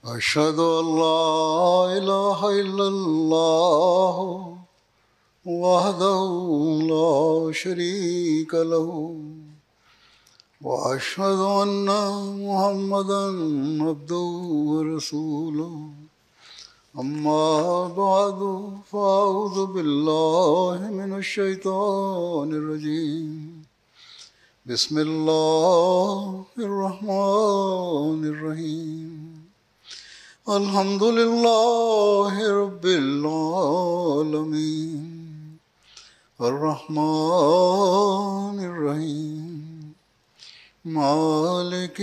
أشهد أن لا إله إلا الله وحده لا شريك له وأشهد أن محمدا عبده ورسوله أما بعد فأعوذ بالله من الشيطان الرجيم بسم الله الرحمن الرحيم الحمد لله رب العالمين الرحمن الرحيم مالك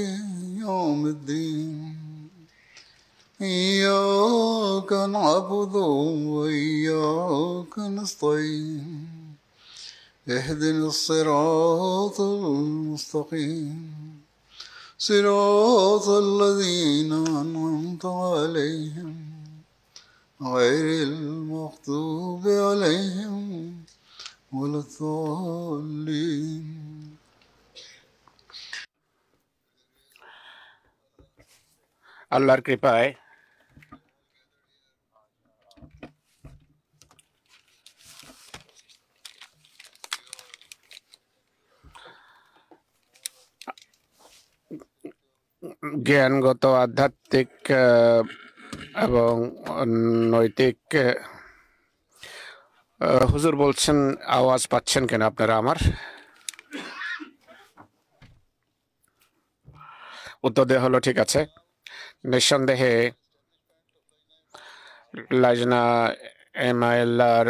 يوم الدين إياك نعبد وإياك نستعين اهدنا الصراط المستقيم صراط الذين أنعمت عليهم غير المغضوب عليهم ولا الضالين আল্লাহর কৃপায় জ্ঞানগত আধ্যাত্মিক এবং নৈতিক হুজুর বলছেন আওয়াজ পাচ্ছেন কেন আপনারা আমার? উত্তর দেওয়া হলো ঠিক আছে। নিঃসন্দেহে লাজনা এমাইল্লার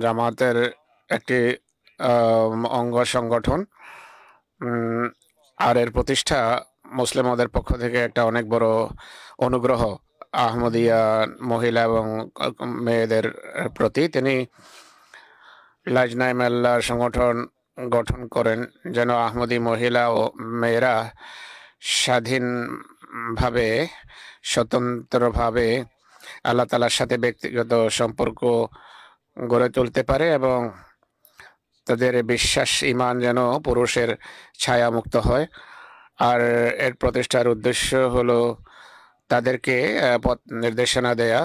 জামাতের একটি অঙ্গ সংগঠন, আর এর প্রতিষ্ঠা মুসলিমদের পক্ষ থেকে একটা অনেক বড় অনুগ্রহ আহমদিয়া মহিলা এবং মেয়েদের প্রতি। তিনি লাজনা এমাইল্লার সংগঠন গঠন করেন যেন আহমদি মহিলা ও মেয়েরা স্বাধীনভাবে স্বতন্ত্রভাবে আল্লাহ তাআলার সাথে ব্যক্তিগত সম্পর্ক গড়ে তুলতে পারে এবং তাদের বিশ্বাস ইমান যেন পুরুষের ছায়ামুক্ত হয়। আর এর প্রতিষ্ঠার উদ্দেশ্য হলো তাদেরকে পথ নির্দেশনা দেয়া,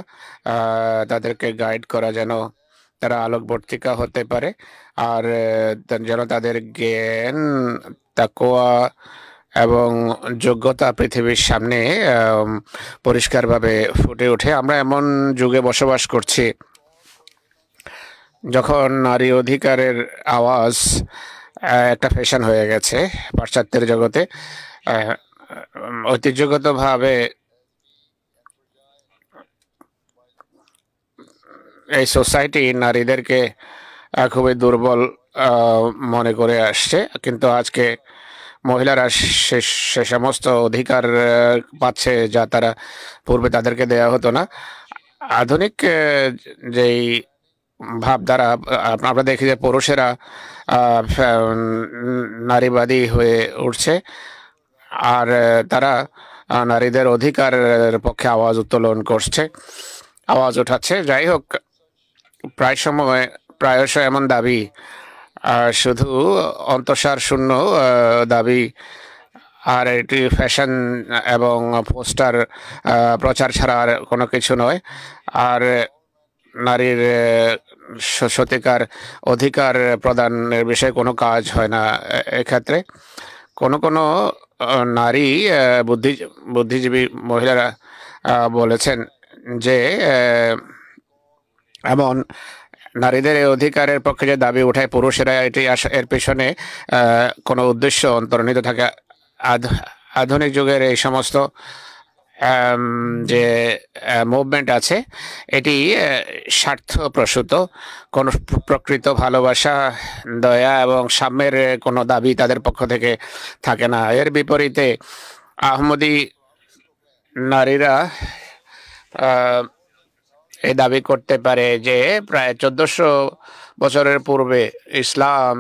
তাদেরকে গাইড করা যেন তারা আলোকবর্তিকা হতে পারে, আর যেন তাদের জ্ঞান তাকওয়া এবং যোগ্যতা পৃথিবীর সামনে পরিষ্কারভাবে ফুটে ওঠে। আমরা এমন যুগে বসবাস করছি যখন নারী অধিকারের আওয়াজ একটা ফ্যাশন হয়ে গেছে পাশ্চাত্যের জগতে। ঐতিহ্যগতভাবে এই সোসাইটি নারীদেরকে খুবই দুর্বল মনে করে আসছে, কিন্তু আজকে মহিলারা সে সমস্ত অধিকার পাচ্ছে যা তারা পূর্বে তাদেরকে দেয়া হতো না। আধুনিক যেই ভাবধারা, আমরা দেখি যে পুরুষেরা নারীবাদী হয়ে উঠছে আর তারা নারীদের অধিকারের পক্ষে আওয়াজ উত্তোলন করছে, আওয়াজ উঠাচ্ছে। যাই হোক, প্রায়শ এমন দাবি শুধু অন্তঃসার শূন্য দাবি, আর এটি ফ্যাশন এবং পোস্টার প্রচার ছাড়া আর কোনো কিছু নয়। আর নারীর সত্যিকার অধিকার প্রদানের বিষয়ে কোনো কাজ হয় না। এক্ষেত্রে কোনো নারী বুদ্ধিজীবী মহিলারা বলেছেন যে এমন নারীদের এই অধিকারের পক্ষে যে দাবি উঠায় পুরুষেরা, এটি এর পেছনে কোনো উদ্দেশ্য অন্তর্নিহিত থাকে। আধুনিক যুগের এই সমস্ত যে মুভমেন্ট আছে এটি স্বার্থপ্রসূত, কোনো প্রকৃত ভালোবাসা, দয়া এবং সাম্যের কোনো দাবি তাদের পক্ষ থেকে থাকে না। এর বিপরীতে আহমদি নারীরা এই দাবি করতে পারে যে প্রায় 1400 বছরের পূর্বে ইসলাম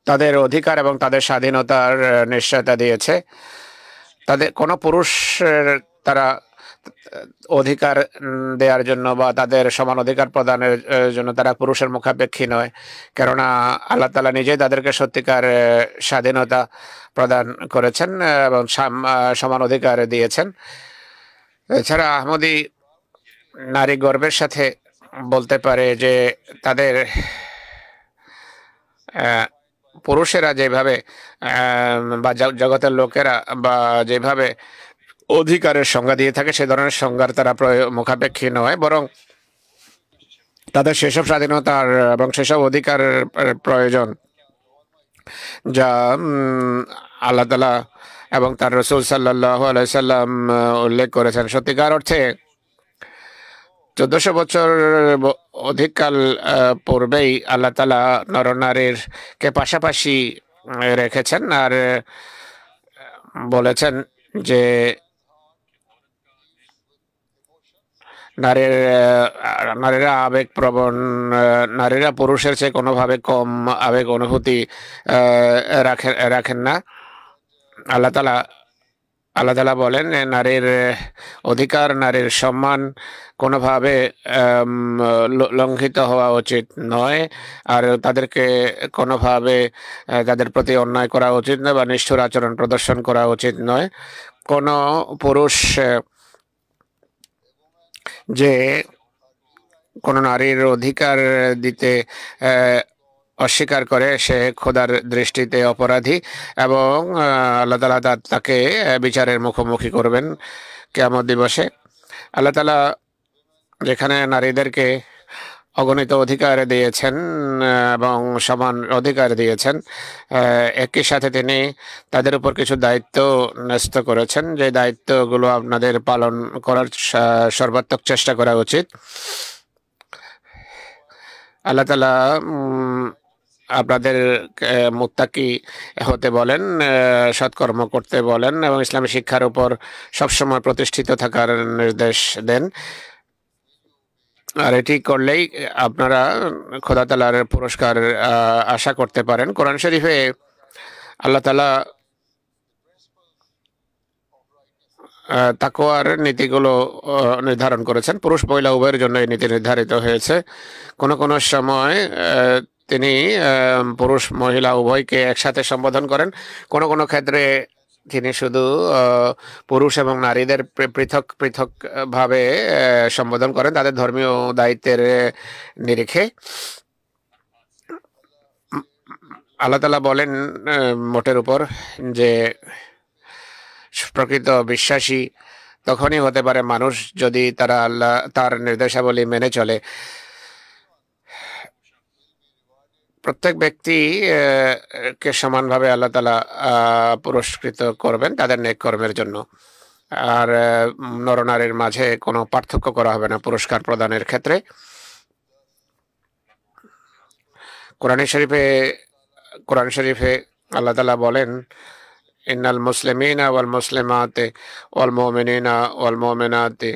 তাদের অধিকার এবং তাদের স্বাধীনতার নিশ্চয়তা দিয়েছে। তাদের কোনো পুরুষ অধিকার দেওয়ার জন্য বা তাদের সমান অধিকার প্রদানের জন্য তারা পুরুষের মুখাপেক্ষী নয়, কেননা আল্লাহ তাআলা নিজেই তাদেরকে সত্যিকার স্বাধীনতা প্রদান করেছেন এবং সমান অধিকার দিয়েছেন। এছাড়া আহমদী নারী গর্বের সাথে বলতে পারে যে তাদের পুরুষেরা যেভাবে বা জগতের লোকেরা বা যেভাবে অধিকারের সংজ্ঞা দিয়ে থাকে সে ধরনের সংজ্ঞার তারা মুখাপেক্ষী নয়, বরং তাদের সেসব স্বাধীনতার এবং সেসব অধিকার প্রয়োজন যা আল্লাহ তাআলা এবং তার রাসূল সাল্লাল্লাহু আলাইহি সাল্লাম উল্লেখ করেছেন। সত্যিকার অর্থে 1400 বছর অধিককাল পূর্বেই আল্লাহ তাআলা নরনারীকে পাশাপাশি রেখেছেন আর বলেছেন যে নারীরা আবেগপ্রবণ, নারীরা পুরুষের চেয়ে কোনোভাবে কম আবেগ অনুভূতি রাখেন না। আল্লাহ তাআলা বলেন নারীর অধিকার, নারীর সম্মান কোনোভাবে লঙ্ঘিত হওয়া উচিত নয়, আর তাদেরকে কোনোভাবে তাদের প্রতি অন্যায় করা উচিত নয় বা নিষ্ঠুর আচরণ প্রদর্শন করা উচিত নয়। কোনো পুরুষ যে কোনো নারীর অধিকার দিতে অস্বীকার করে সে খোদার দৃষ্টিতে অপরাধী এবং আল্লাহ তাআলা তাকে বিচারের মুখোমুখি করবেন কিয়ামত দিবসে। আল্লাহ তাআলা যেখানে নারীদেরকে অগণিত অধিকার দিয়েছেন এবং সমান অধিকার দিয়েছেন, একই সাথে তিনি তাদের উপর কিছু দায়িত্ব ন্যস্ত করেছেন, যে দায়িত্বগুলো আপনাদের পালন করার সর্বাত্মক চেষ্টা করা উচিত। আল্লাহ তাআলা আপনাদের মুত্তাকি হতে বলেন, সৎকর্ম করতে বলেন এবং ইসলামী শিক্ষার উপর সবসময় প্রতিষ্ঠিত থাকার নির্দেশ দেন। আর এটি করলেই আপনারা খোদা তাআলার পুরস্কার আশা করতে পারেন। কোরআন শরীফে আল্লাহ তাআলা তাকওয়ার নীতিগুলো নির্ধারণ করেছেন। পুরুষ মহিলা উভয়ের জন্য এই নীতি নির্ধারিত হয়েছে। কোনো সময় তিনি পুরুষ মহিলা উভয়কে একসাথে সম্বোধন করেন, কোনো ক্ষেত্রে তিনি শুধু পুরুষ এবং নারীদের পৃথক পৃথক ভাবে সম্বোধন করেন তাদের ধর্মীয় দায়িত্বের নিরিখে। আল্লাহ তাআলা বলেন মোটের উপর যে প্রকৃত বিশ্বাসী তখনই হতে পারে মানুষ যদি তারা তার নির্দেশাবলী মেনে চলে। প্রত্যেক ব্যক্তি কে সমানভাবে আল্লাহ তাআলা পুরস্কৃত করবেন তাদের নেক কর্মের জন্য, আর নরনারীর মাঝে কোনো পার্থক্য করা হবে না পুরস্কার প্রদানের ক্ষেত্রে। কোরআন শরীফে আল্লাহ তাআলা বলেন ইন্নাল মুসলিমিনা ওয়াল মুসলিমাতি ওয়াল মুমিনিনা ওয়াল মুমিনাতি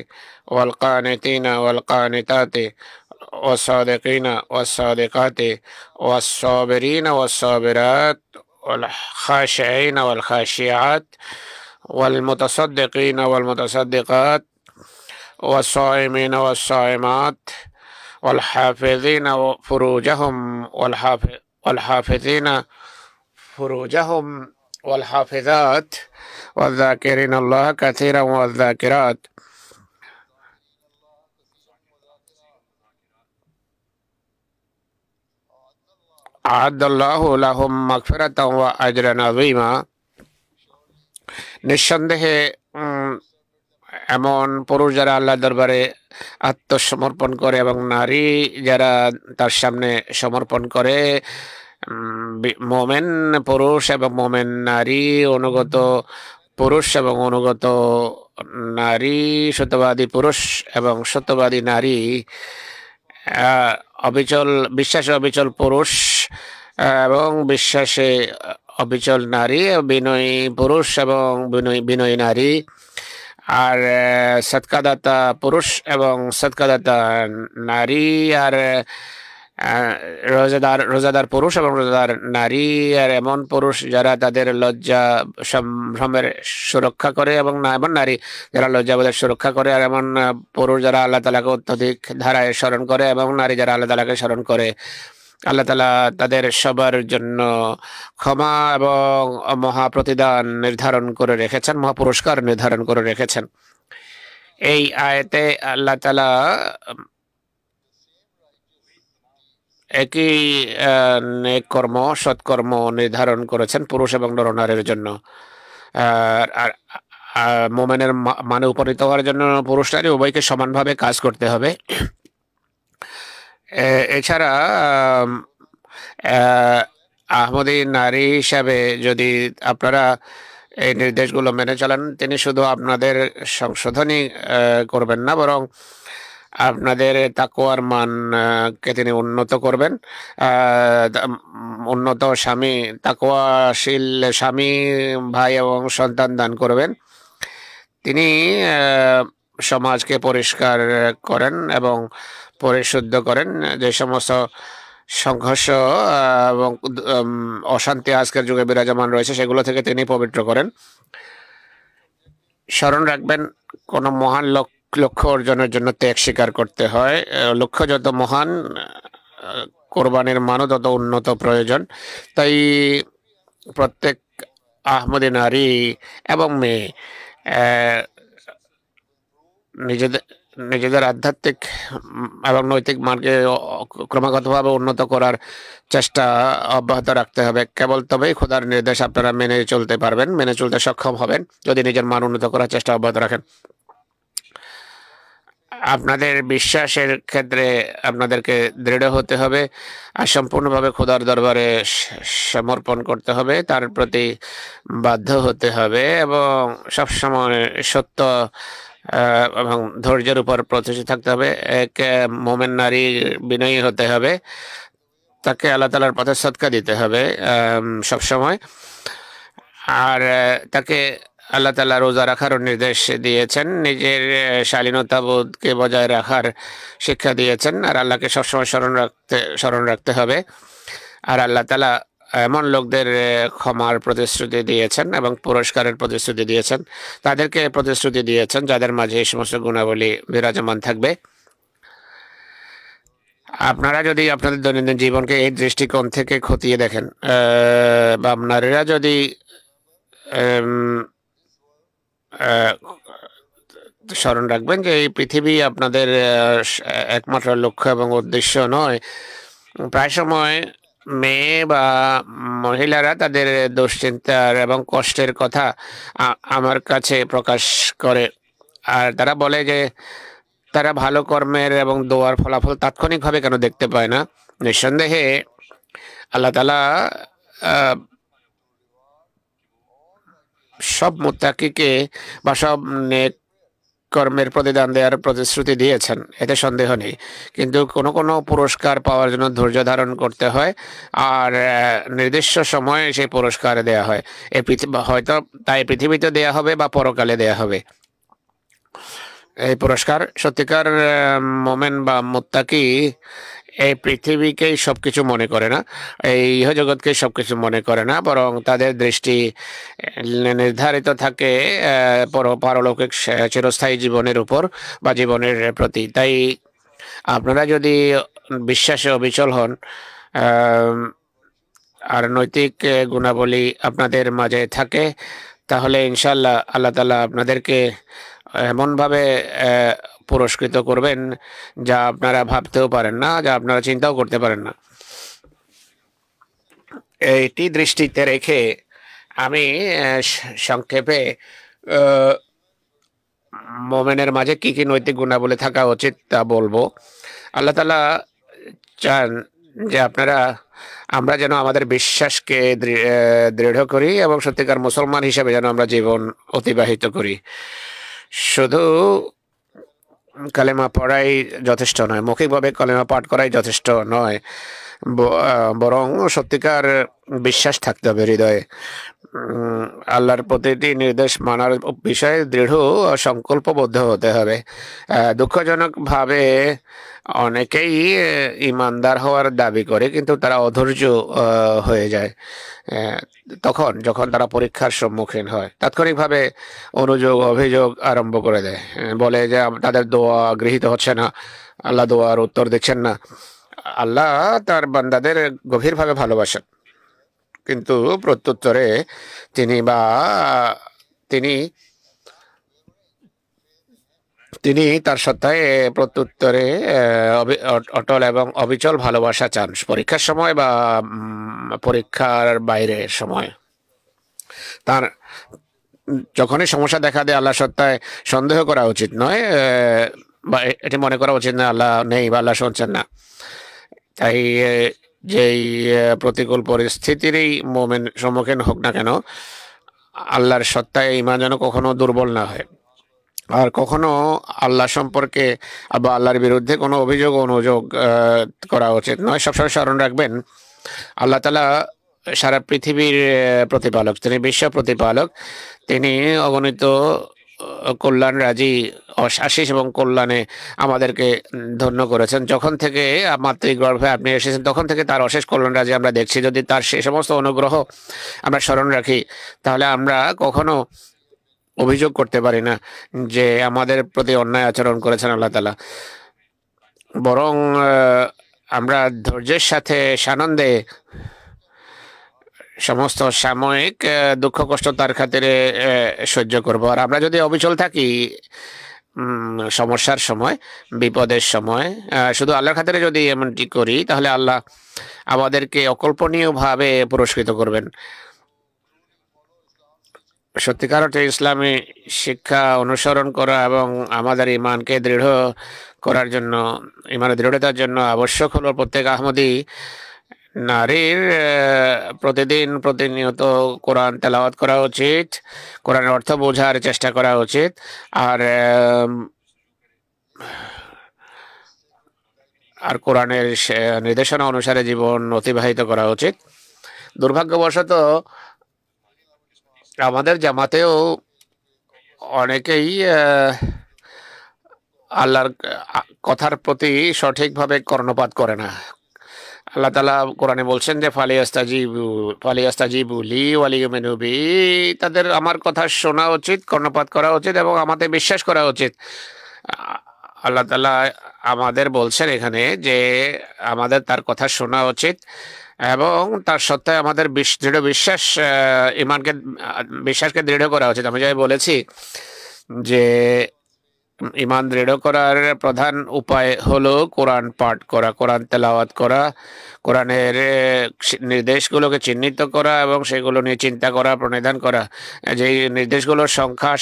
ওয়াল কানিতিনা ওয়াল কানিতাতি والصادقين والصادقات والصابرين والصابرات والخاشعين والخاشعات والمتصدقين والمتصدقات والصائمين والصائمات والحافظين فروجهم والحافظين فروجهم والحافظات والذاكرين الله كثيرا والذاكرات আ'আদাল্লাহু লাহুম মাগফিরাতাও ওয়া আজরান আযীমা। নিঃসন্দেহে এমন পুরুষ যারা আল্লাহর দরবারে আত্মসমর্পণ করে এবং নারী যারা তার সামনে সমর্পণ করে, মোমেন পুরুষ এবং মোমেন নারী, অনুগত পুরুষ এবং অনুগত নারী, সত্যবাদী পুরুষ এবং সত্যবাদী নারী, বিশ্বাসে অবিচল পুরুষ এবং বিশ্বাসে অবিচল নারী, বিনয়ী পুরুষ এবং বিনয়ী নারী, আর সদকাদাতা পুরুষ এবং সদকাদাতা নারী, আর রোজাদার পুরুষ এবং রোজাদার নারী আর এমন পুরুষ যারা তাদের লজ্জা সম্ভ্রমের সুরক্ষা করে এবং এমন নারী যারা লজ্জাবোধের সুরক্ষা করে আর এমন পুরুষ যারা আল্লাহ তাআলাকে অত্যধিক ধারায় স্মরণ করে এবং নারী যারা আল্লাহ তাআলাকে স্মরণ করে। আল্লাহ তাআলা তাদের সবার জন্য ক্ষমা এবং মহা প্রতিদান নির্ধারণ করে রেখেছেন, মহা পুরস্কার নির্ধারণ করে রেখেছেন। এই আয়াতে আল্লাহ তাআলা একই নেক কর্ম সৎকর্ম নির্ধারণ করেছেন পুরুষ এবং নরনারীর জন্য। আর মোমেনের মানে উপনীত হওয়ার জন্য পুরুষ নারী উভয়কে সমানভাবে কাজ করতে হবে। এছাড়া আহমদী নারী হিসাবে যদি আপনারা এই নির্দেশগুলো মেনে চলেন, তিনি শুধু আপনাদের সংশোধনই করবেন না, বরং আপনাদের তাকওয়ার মানকে তিনি উন্নত করবেন। উন্নত স্বামী, তাকওয়াশীল স্বামী, ভাই এবং সন্তান দান করবেন। তিনি সমাজকে পরিষ্কার করেন এবং পরিশুদ্ধ করেন। যে সমস্ত সংঘর্ষ এবং অশান্তি আজকের যুগে বিরাজমান রয়েছে সেগুলো থেকে তিনি পবিত্র করেন। স্মরণ রাখবেন, কোনো মহান লক্ষ্য অর্জনের জন্য ত্যাগ স্বীকার করতে হয়। লক্ষ্য যত মহান, কোরবানির মানও তত উন্নত প্রয়োজন। তাই প্রত্যেক আহমদী নারী এবং মেয়ে নিজেদের আধ্যাত্মিক এবং নৈতিক মানকে ক্রমাগতভাবে উন্নত করার চেষ্টা অব্যাহত রাখতে হবে। কেবল তবেই খোদার নির্দেশ আপনারা মেনে চলতে পারবেন, মেনে চলতে সক্ষম হবেন যদি নিজের মান উন্নত করার চেষ্টা অব্যাহত রাখেন। আপনাদের বিশ্বাসের ক্ষেত্রে আপনাদেরকে দৃঢ় হতে হবে আর সম্পূর্ণভাবে খোদার দরবারে সমর্পণ করতে হবে, তার প্রতি বাধ্য হতে হবে এবং সবসময় সত্য এবং ধৈর্যের উপর প্রতিষ্ঠিত থাকতে হবে। এক মোমেন নারী বিনয়ী হতে হবে, তাকে আল্লাহ তাআলার পথে সদকা দিতে হবে সবসময়। আর তাকে আল্লাহ তাআলা রোজা রাখারও নির্দেশ দিয়েছেন, নিজের শালীনতা বোধকে বজায় রাখার শিক্ষা দিয়েছেন। আর আল্লাহকে সবসময় স্মরণ রাখতে হবে। আর আল্লাহ তাআলা এমন লোকদের ক্ষমার প্রতিশ্রুতি দিয়েছেন এবং পুরস্কারের প্রতিশ্রুতি দিয়েছেন, তাদেরকে প্রতিশ্রুতি দিয়েছেন যাদের মাঝে এই সমস্ত গুণাবলী বিরাজমান থাকবে। আপনারা যদি আপনাদের দৈনন্দিন জীবনকে এই দৃষ্টিকোণ থেকে খতিয়ে দেখেন, বা নারীরা যদি স্মরণ রাখবেন যে এই পৃথিবী আপনাদের একমাত্র লক্ষ্য এবং উদ্দেশ্য নয়। প্রায় সময় মেয়ে বা মহিলারা তাদের দুশ্চিন্তার এবং কষ্টের কথা আমার কাছে প্রকাশ করে, আর তারা বলে যে তারা ভালো কর্মের এবং দোয়ার ফলাফল তাৎক্ষণিকভাবে কেন দেখতে পায় না। নিঃসন্দেহে আল্লাহ তাআলা সব মুত্তাকিকে বা সব নেক কর্মের প্রতিদান দেওয়ার প্রতিশ্রুতি দিয়েছেন, এতে সন্দেহ নেই। কিন্তু কোনো কোনো পুরস্কার পাওয়ার জন্য ধৈর্য ধারণ করতে হয় আর নির্দিষ্ট সময়ে সেই পুরস্কার দেয়া হয়। হয়তো তাই পৃথিবীতে দেয়া হবে বা পরকালে দেয়া হবে। এই পুরস্কার সত্যিকার মোমেন বা মুত্তাকি এই পৃথিবীকেই সবকিছু মনে করে না, এই ইহজগৎকেই সবকিছু মনে করে না, বরং তাদের দৃষ্টি নির্ধারিত থাকে পারলৌকিক চিরস্থায়ী জীবনের উপর বা জীবনের প্রতি। তাই আপনারা যদি বিশ্বাসে অবিচল হন আর নৈতিক গুণাবলী আপনাদের মাঝে থাকে, তাহলে ইনশাআল্লাহ আল্লাহ তাআলা আপনাদেরকে এমনভাবে পুরস্কৃত করবেন যা আপনারা ভাবতেও পারেন না, যা আপনারা চিন্তাও করতে পারেন না। এইটি দৃষ্টিতে রেখে আমি সংক্ষেপে মোমেনের মাঝে কি কি নৈতিক গুণাবলী থাকা উচিত তা বলবো। আল্লাহ তাআলা চান যে আমরা যেন আমাদের বিশ্বাসকে দৃঢ় করি এবং সত্যিকার মুসলমান হিসেবে যেন আমরা জীবন অতিবাহিত করি। শুধু কালেমা পড়াই যথেষ্ট নয়, মৌখিকভাবে কালেমা পাঠ করাই যথেষ্ট নয়। বরং সত্যিকার বিশ্বাস থাকতে হবে হৃদয়ে। আল্লাহর প্রতিটি নির্দেশ মানার বিষয়ে দৃঢ় সংকল্পবদ্ধ হতে হবে। দুঃখজনকভাবে অনেকেই ইমানদার হওয়ার দাবি করে, কিন্তু তারা অধৈর্য হয়ে যায় যখন তারা পরীক্ষার সম্মুখীন হয়। তাৎক্ষণিকভাবে অভিযোগ আরম্ভ করে দেয়, বলে যে তাদের দোয়া গৃহীত হচ্ছে না, আল্লাহ দোয়ার উত্তর দিচ্ছেন না। আল্লাহ তার বান্দাদের গভীরভাবে ভালোবাসেন, কিন্তু প্রত্যুত্তরে তিনি তিনি তিনি তার সত্তায় প্রত্যুত্তরে অটল এবং অবিচল ভালোবাসা চান, পরীক্ষার সময় বা পরীক্ষার বাইরের সময়। তার যখনই সমস্যা দেখা দেয়, আল্লাহ সত্তায় সন্দেহ করা উচিত নয়, বা এটি মনে করা উচিত না আল্লাহ নেই বা আল্লাহ শুনছেন না। তাই যেই প্রতিকূল পরিস্থিতিরই মোমেন সম্মুখীন হোক না কেন, আল্লাহর সত্তায় ঈমান যেন কখনো দুর্বল না হয়, আর কখনো আল্লাহ সম্পর্কে বা আল্লাহর বিরুদ্ধে কোনো অনুযোগ করা উচিত নয়। সবসময় স্মরণ রাখবেন, আল্লাহ তাআলা সারা পৃথিবীর প্রতিপালক, তিনি বিশ্ব প্রতিপালক, তিনি অগণিত কল্যাণ রাজি, আশিস এবং কল্যাণে আমাদেরকে ধন্য করেছেন। যখন থেকে মাতৃগর্ভে আপনি এসেছেন তখন থেকে তার অশেষ কল্যাণ রাজি আমরা দেখছি। যদি তার সে সমস্ত অনুগ্রহ আমরা স্মরণ রাখি, তাহলে আমরা কখনো অভিযোগ করতে পারি না যে আমাদের প্রতি অন্যায় আচরণ করেছেন আল্লাহ তাআলা। বরং আমরা ধৈর্যের সাথে সানন্দে সমস্ত সাময়িক দুঃখ কষ্ট তার খাতিরে সহ্য করব। আর আমরা যদি অবিচল থাকি সমস্যার সময়, বিপদের সময়, শুধু আল্লাহর খাতিরে যদি এমনটি করি, তাহলে আল্লাহ আমাদেরকে অকল্পনীয়ভাবে পুরস্কৃত করবেন। সত্যিকার অর্থে ইসলামী শিক্ষা অনুসরণ করা এবং আমাদের ইমানকে দৃঢ় করার জন্য, ইমানের দৃঢ়তার জন্য আবশ্যক হলো প্রত্যেক আহমদী নারীর প্রতিনিয়ত কোরআন তেলাওয়াত করা উচিত, কোরআনের অর্থ বোঝার চেষ্টা করা উচিত, আর কোরআনের নির্দেশনা অনুসারে জীবন অতিবাহিত করা উচিত। দুর্ভাগ্যবশত আমাদের জামাতেও অনেকেই আল্লাহর কথার প্রতি সঠিকভাবে কর্ণপাত করে না। আল্লাহ তাআলা কোরআনে বলছেন যে ফালিয়াস্তাজিবু লি ওয়ালিউমিনু বি, তাদের আমার কথা শোনা উচিত, কর্ণপাত করা উচিত এবং আমাদের বিশ্বাস করা উচিত। আল্লাহ তাআলা আমাদের বলছেন এখানে যে আমাদের তার কথা শোনা উচিত এবং তার সত্ত্বে আমাদের দৃঢ় বিশ্বাসকে দৃঢ় করা উচিত। আমি যাই বলেছি যে ইমান দৃঢ় করার প্রধান উপায় হলো কোরআন পাঠ করা, কোরআন তেলাওয়াত করা, কোরআনের নির্দেশগুলোকে চিহ্নিত করা এবং সেগুলো নিয়ে চিন্তা করা, প্রণিধান করা। যেই নির্দেশগুলোর সংখ্যা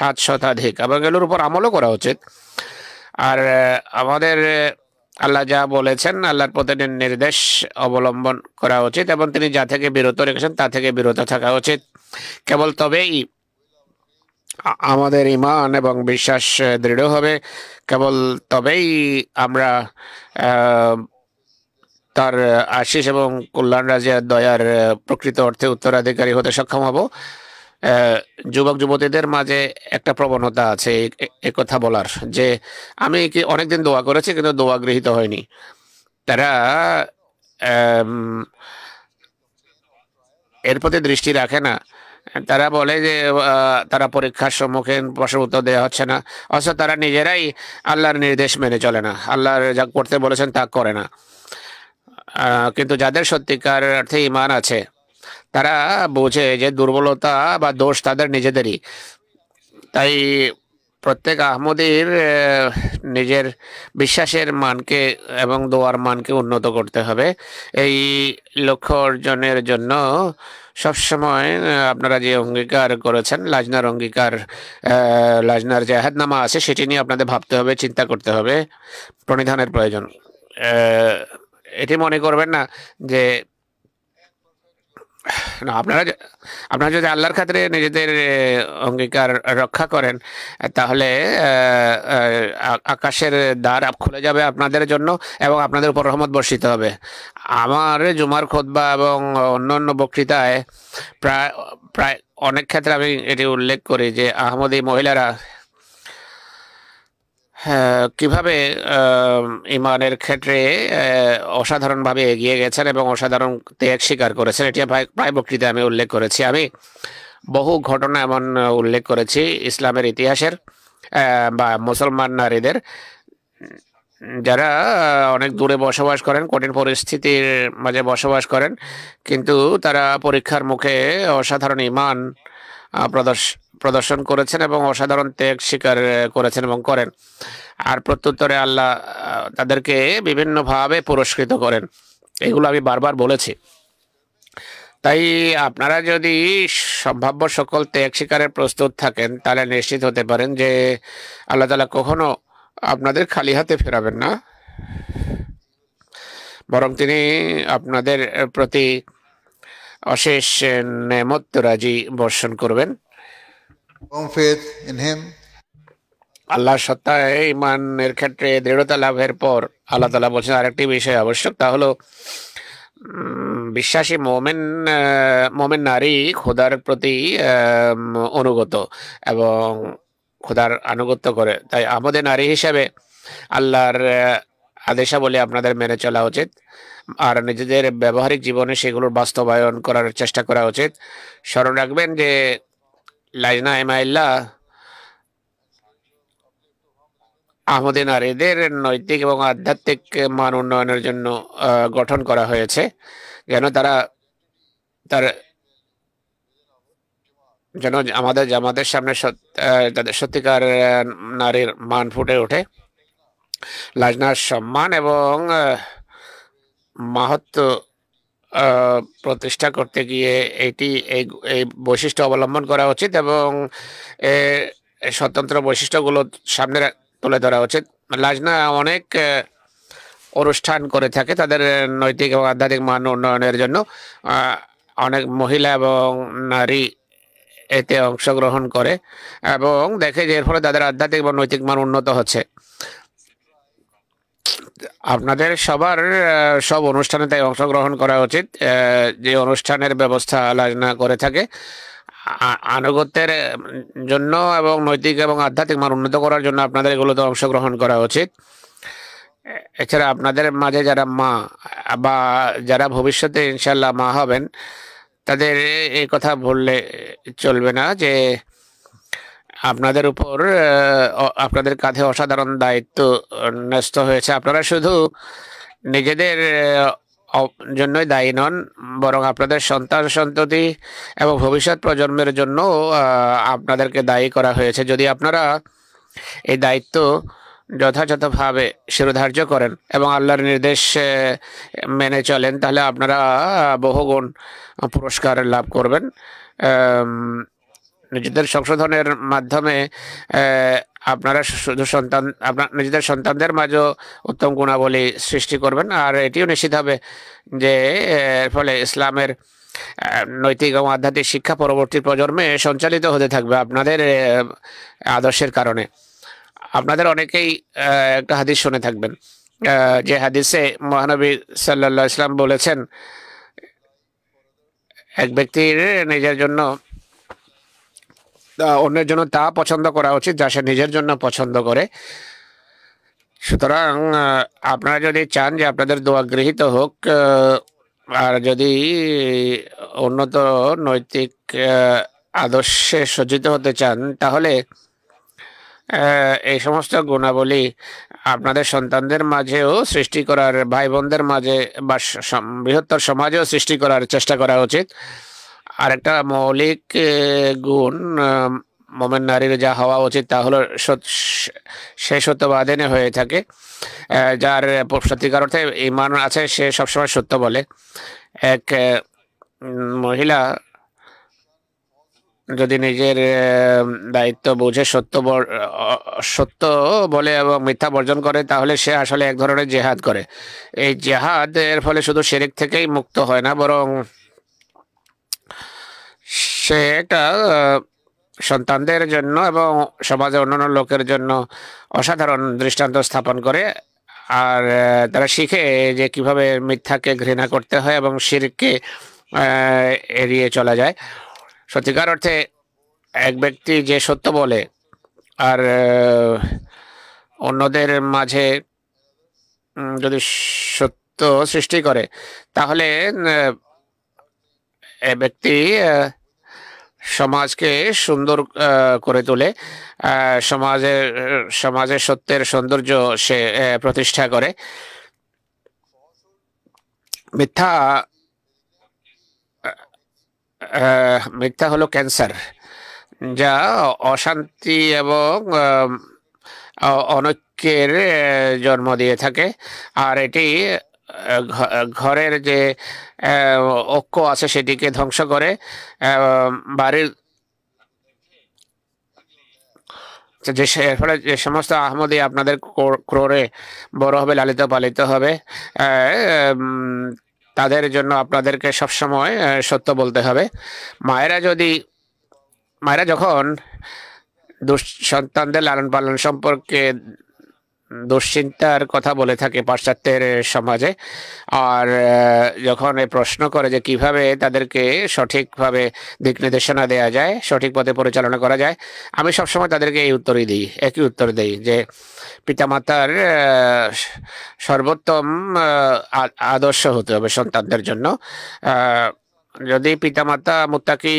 700 এবং এগুলোর উপর আমলও করা উচিত। আর আমাদের আল্লাহ যা বলেছেন, আল্লাহর প্রতিটি নির্দেশ অবলম্বন করা উচিত এবং তিনি যা থেকে বিরত রেখেছেন তা থেকে বিরত থাকা উচিত। কেবল তবেই আমাদের ঈমান এবং বিশ্বাস দৃঢ় হবে, কেবল তবেই আমরা তার আশিস এবং কল্যাণ রাজিয়ার দয়ার প্রকৃত অর্থে উত্তরাধিকারী হতে সক্ষম হব। যুবক যুবতীদের মাঝে একটা প্রবণতা আছে এ কথা বলার, যে আমি কি অনেকদিন দোয়া করেছি কিন্তু দোয়া গৃহীত হয়নি। তারা এর প্রতি দৃষ্টি রাখে না। তারা বলে যে তারা পরীক্ষার সম্মুখীন, প্রশ্নের উত্তর দেওয়া হচ্ছে না, অথচ তারা নিজেরাই আল্লাহর নির্দেশ মেনে চলে না, আল্লাহর যা করতে বলেছেন তা করে না। কিন্তু যাদের সত্যিকার অর্থে ঈমান আছে, তারা বোঝে যে দুর্বলতা বা দোষ তাদের নিজেদেরই। তাই প্রত্যেক আহমদীর নিজের বিশ্বাসের মানকে এবং দোয়ার মানকে উন্নত করতে হবে। এই লক্ষ্য অর্জনের জন্য সবসময় আপনারা যে অঙ্গীকার করেছেন, লাজনার অঙ্গীকার, লাজনার যে আহাদনামা আছে, সেটি নিয়ে আপনাদের ভাবতে হবে, চিন্তা করতে হবে, প্রণিধানের প্রয়োজন। এটি মনে করবেন না যে না, আপনারা যদি আল্লাহর খাতিরে নিজেদের অঙ্গীকার রক্ষা করেন, তাহলে আকাশের দ্বার খুলে যাবে আপনাদের জন্য এবং আপনাদের উপর রহমত বর্ষিত হবে। আমার জুমার খুতবা এবং অন্যান্য বক্তৃতায় প্রায় প্রায় অনেক ক্ষেত্রে আমি এটি উল্লেখ করি যে আহমদী মহিলারা কিভাবে ইমানের ক্ষেত্রে অসাধারণভাবে এগিয়ে গেছেন এবং অসাধারণ ত্যাগ স্বীকার করেছেন। এটি প্রায় বক্তৃতায় আমি উল্লেখ করেছি। আমি বহু ঘটনা এমন উল্লেখ করেছি ইসলামের ইতিহাসের বা মুসলমান নারীদের যারা অনেক দূরে বসবাস করেন, কঠিন পরিস্থিতির মাঝে বসবাস করেন, কিন্তু তারা পরীক্ষার মুখে অসাধারণ ইমান প্রদর্শন করেছেন এবং অসাধারণ ত্যাগ স্বীকার করেছেন এবং করেন। আর প্রত্যুত্তরে আল্লাহ তাদেরকে বিভিন্নভাবে পুরস্কৃত করেন। এগুলো আমি বারবার বলেছি। তাই আপনারা যদি সম্ভাব্য সকল ত্যাগ স্বীকারের প্রস্তুত থাকেন, তাহলে নিশ্চিত হতে পারেন যে আল্লাহ তাআলা কখনো আপনাদের খালি হাতে ফেরাবেন না, বরং তিনি আপনাদের প্রতি অশেষ নেমত রাজি বর্ষণ করবেন। Firm faith in Him. আল্লাহর সত্তায় ইমানের ক্ষেত্রে দৃঢ়তা লাভের পর আল্লাহ তাআলা বলছেন আরেকটি বিষয় আবশ্যক, তা হলো বিশ্বাসী মোমেন নারী খোদার প্রতি অনুগত এবং খোদার আনুগত্য করে। তাই আমাদের নারী হিসেবে আল্লাহর আদেশাবলী আপনাদের মেনে চলা উচিত আর নিজেদের ব্যবহারিক জীবনে সেগুলোর বাস্তবায়ন করার চেষ্টা করা উচিত। স্মরণ রাখবেন যে লাজনা ইমাইল্লাহ আহমদী নারীদের নৈতিক এবং আধ্যাত্মিক মান উন্নয়নের জন্য গঠন করা হয়েছে, যেন যেন আমাদের জামাতের সামনে তাদের সত্যিকার নারীর মান ফুটে ওঠে। লাজনার সম্মান এবং মাহাত্ম্য প্রতিষ্ঠা করতে গিয়ে এই বৈশিষ্ট্য অবলম্বন করা উচিত এবং স্বতন্ত্র বৈশিষ্ট্যগুলো সামনে তুলে ধরা উচিত। লাজনা অনেক অনুষ্ঠান করে থাকে তাদের নৈতিক এবং আধ্যাত্মিক মান উন্নয়নের জন্য। অনেক মহিলা এবং নারী এতে অংশগ্রহণ করে এবং দেখে যে এর ফলে তাদের আধ্যাত্মিক এবং নৈতিক মান উন্নত হচ্ছে। আপনাদের সবার সব অনুষ্ঠানে তাই অংশগ্রহণ করা উচিত, যে অনুষ্ঠানের ব্যবস্থা লাজনা করে থাকে। আনুগত্যের জন্য এবং নৈতিক এবং আধ্যাত্মিক মান উন্নত করার জন্য আপনাদের এগুলোতে অংশগ্রহণ করা উচিত। এছাড়া আপনাদের মাঝে যারা মা বা যারা ভবিষ্যতে ইনশাল্লাহ মা হবেন, তাদের এই কথা বললে চলবে না যে আপনাদের উপর আপনাদের কাঁধে অসাধারণ দায়িত্ব ন্যস্ত হয়েছে। আপনারা শুধু নিজেদের জন্যই দায়ী নন, বরং আপনাদের সন্তান সন্ততি এবং ভবিষ্যৎ প্রজন্মের জন্য আপনাদেরকে দায়ী করা হয়েছে। যদি আপনারা এই দায়িত্ব যথাযথভাবে শিরোধার্য করেন এবং আল্লাহর নির্দেশ মেনে চলেন, তাহলে আপনারা বহুগুণ পুরস্কার লাভ করবেন। নিজেদের সংশোধনের মাধ্যমে আপনারা শুধু নিজেদের সন্তানদের মাঝেও উত্তম গুণাবলী সৃষ্টি করবেন, আর এটিও নিশ্চিত হবে যে এর ফলে ইসলামের নৈতিক এবং আধ্যাত্মিক শিক্ষা পরবর্তী প্রজন্মে সঞ্চালিত হতে থাকবে আপনাদের আদর্শের কারণে। আপনাদের অনেকেই একটা হাদিস শুনে থাকবেন, যে হাদিসে মহানবী সাল্লাল্লাহু আলাইহি ওয়াসাল্লাম বলেছেন, এক ব্যক্তির নিজের জন্য অন্যের জন্য তা পছন্দ করা উচিত যা সে নিজের জন্য পছন্দ করে। সুতরাং আপনারা যদি চান যে আপনাদের দোয়া গৃহীত হোক আর যদি উন্নত নৈতিক আদর্শে সজ্জিত হতে চান, তাহলে এই সমস্ত গুণাবলী আপনাদের সন্তানদের মাঝেও সৃষ্টি করার, ভাই বোনদের মাঝে বা বৃহত্তর সমাজেও সৃষ্টি করার চেষ্টা করা উচিত। আরেকটা মৌলিক গুণ মোমেন নারীর যা হওয়া উচিত তা হলো সে সত্যবাদিনী হয়ে থাকে, যার সত্যিকার অর্থে ঈমান আছে, সে সবসময় সত্য বলে। এক মহিলা যদি নিজের দায়িত্ব বুঝে সত্য বলে এবং মিথ্যা বর্জন করে, তাহলে সে আসলে এক ধরনের জেহাদ করে। এই জেহাদ এর ফলে শুধু শিরক থেকেই মুক্ত হয় না, বরং সে একটা সন্তানদের জন্য এবং সমাজের অন্যান্য লোকের জন্য অসাধারণ দৃষ্টান্ত স্থাপন করে। আর তারা শিখে যে কিভাবে মিথ্যাকে ঘৃণা করতে হয় এবং শিরককে এড়িয়ে চলা যায়। সত্যিকার অর্থে এক ব্যক্তি যে সত্য বলে আর অন্যদের মাঝে যদি সত্য সৃষ্টি করে, তাহলে এ ব্যক্তি সমাজকে সুন্দর করে তোলে। সমাজের সত্যের সৌন্দর্য সে প্রতিষ্ঠা করে। মিথ্যা হলো ক্যান্সার, যা অশান্তি এবং অনৈক্যের জন্ম দিয়ে থাকে। আর এটি ঘরের যে ঐক্য আছে সেটিকে ধ্বংস করে। বাড়ির এর ফলে যে সমস্ত আহমদী আপনাদের ক্রোড়ে বড় হবে, লালিত পালিত হবে, তাদের জন্য আপনাদেরকে সবসময় সত্য বলতে হবে। মায়েরা যখন সন্তানদের লালন পালন সম্পর্কে দুশ্চিন্তার কথা বলে থাকে পাশ্চাত্যের সমাজে, আর যখন প্রশ্ন করে যে কিভাবে তাদেরকে সঠিকভাবে দিক নির্দেশনা দেওয়া যায়, সঠিক পথে পরিচালনা করা যায়, আমি সবসময় তাদেরকে একই উত্তর দিই যে পিতামাতার সর্বোত্তম আদর্শ হতে হবে সন্তানদের জন্য। যদি পিতামাতা মুত্তাকি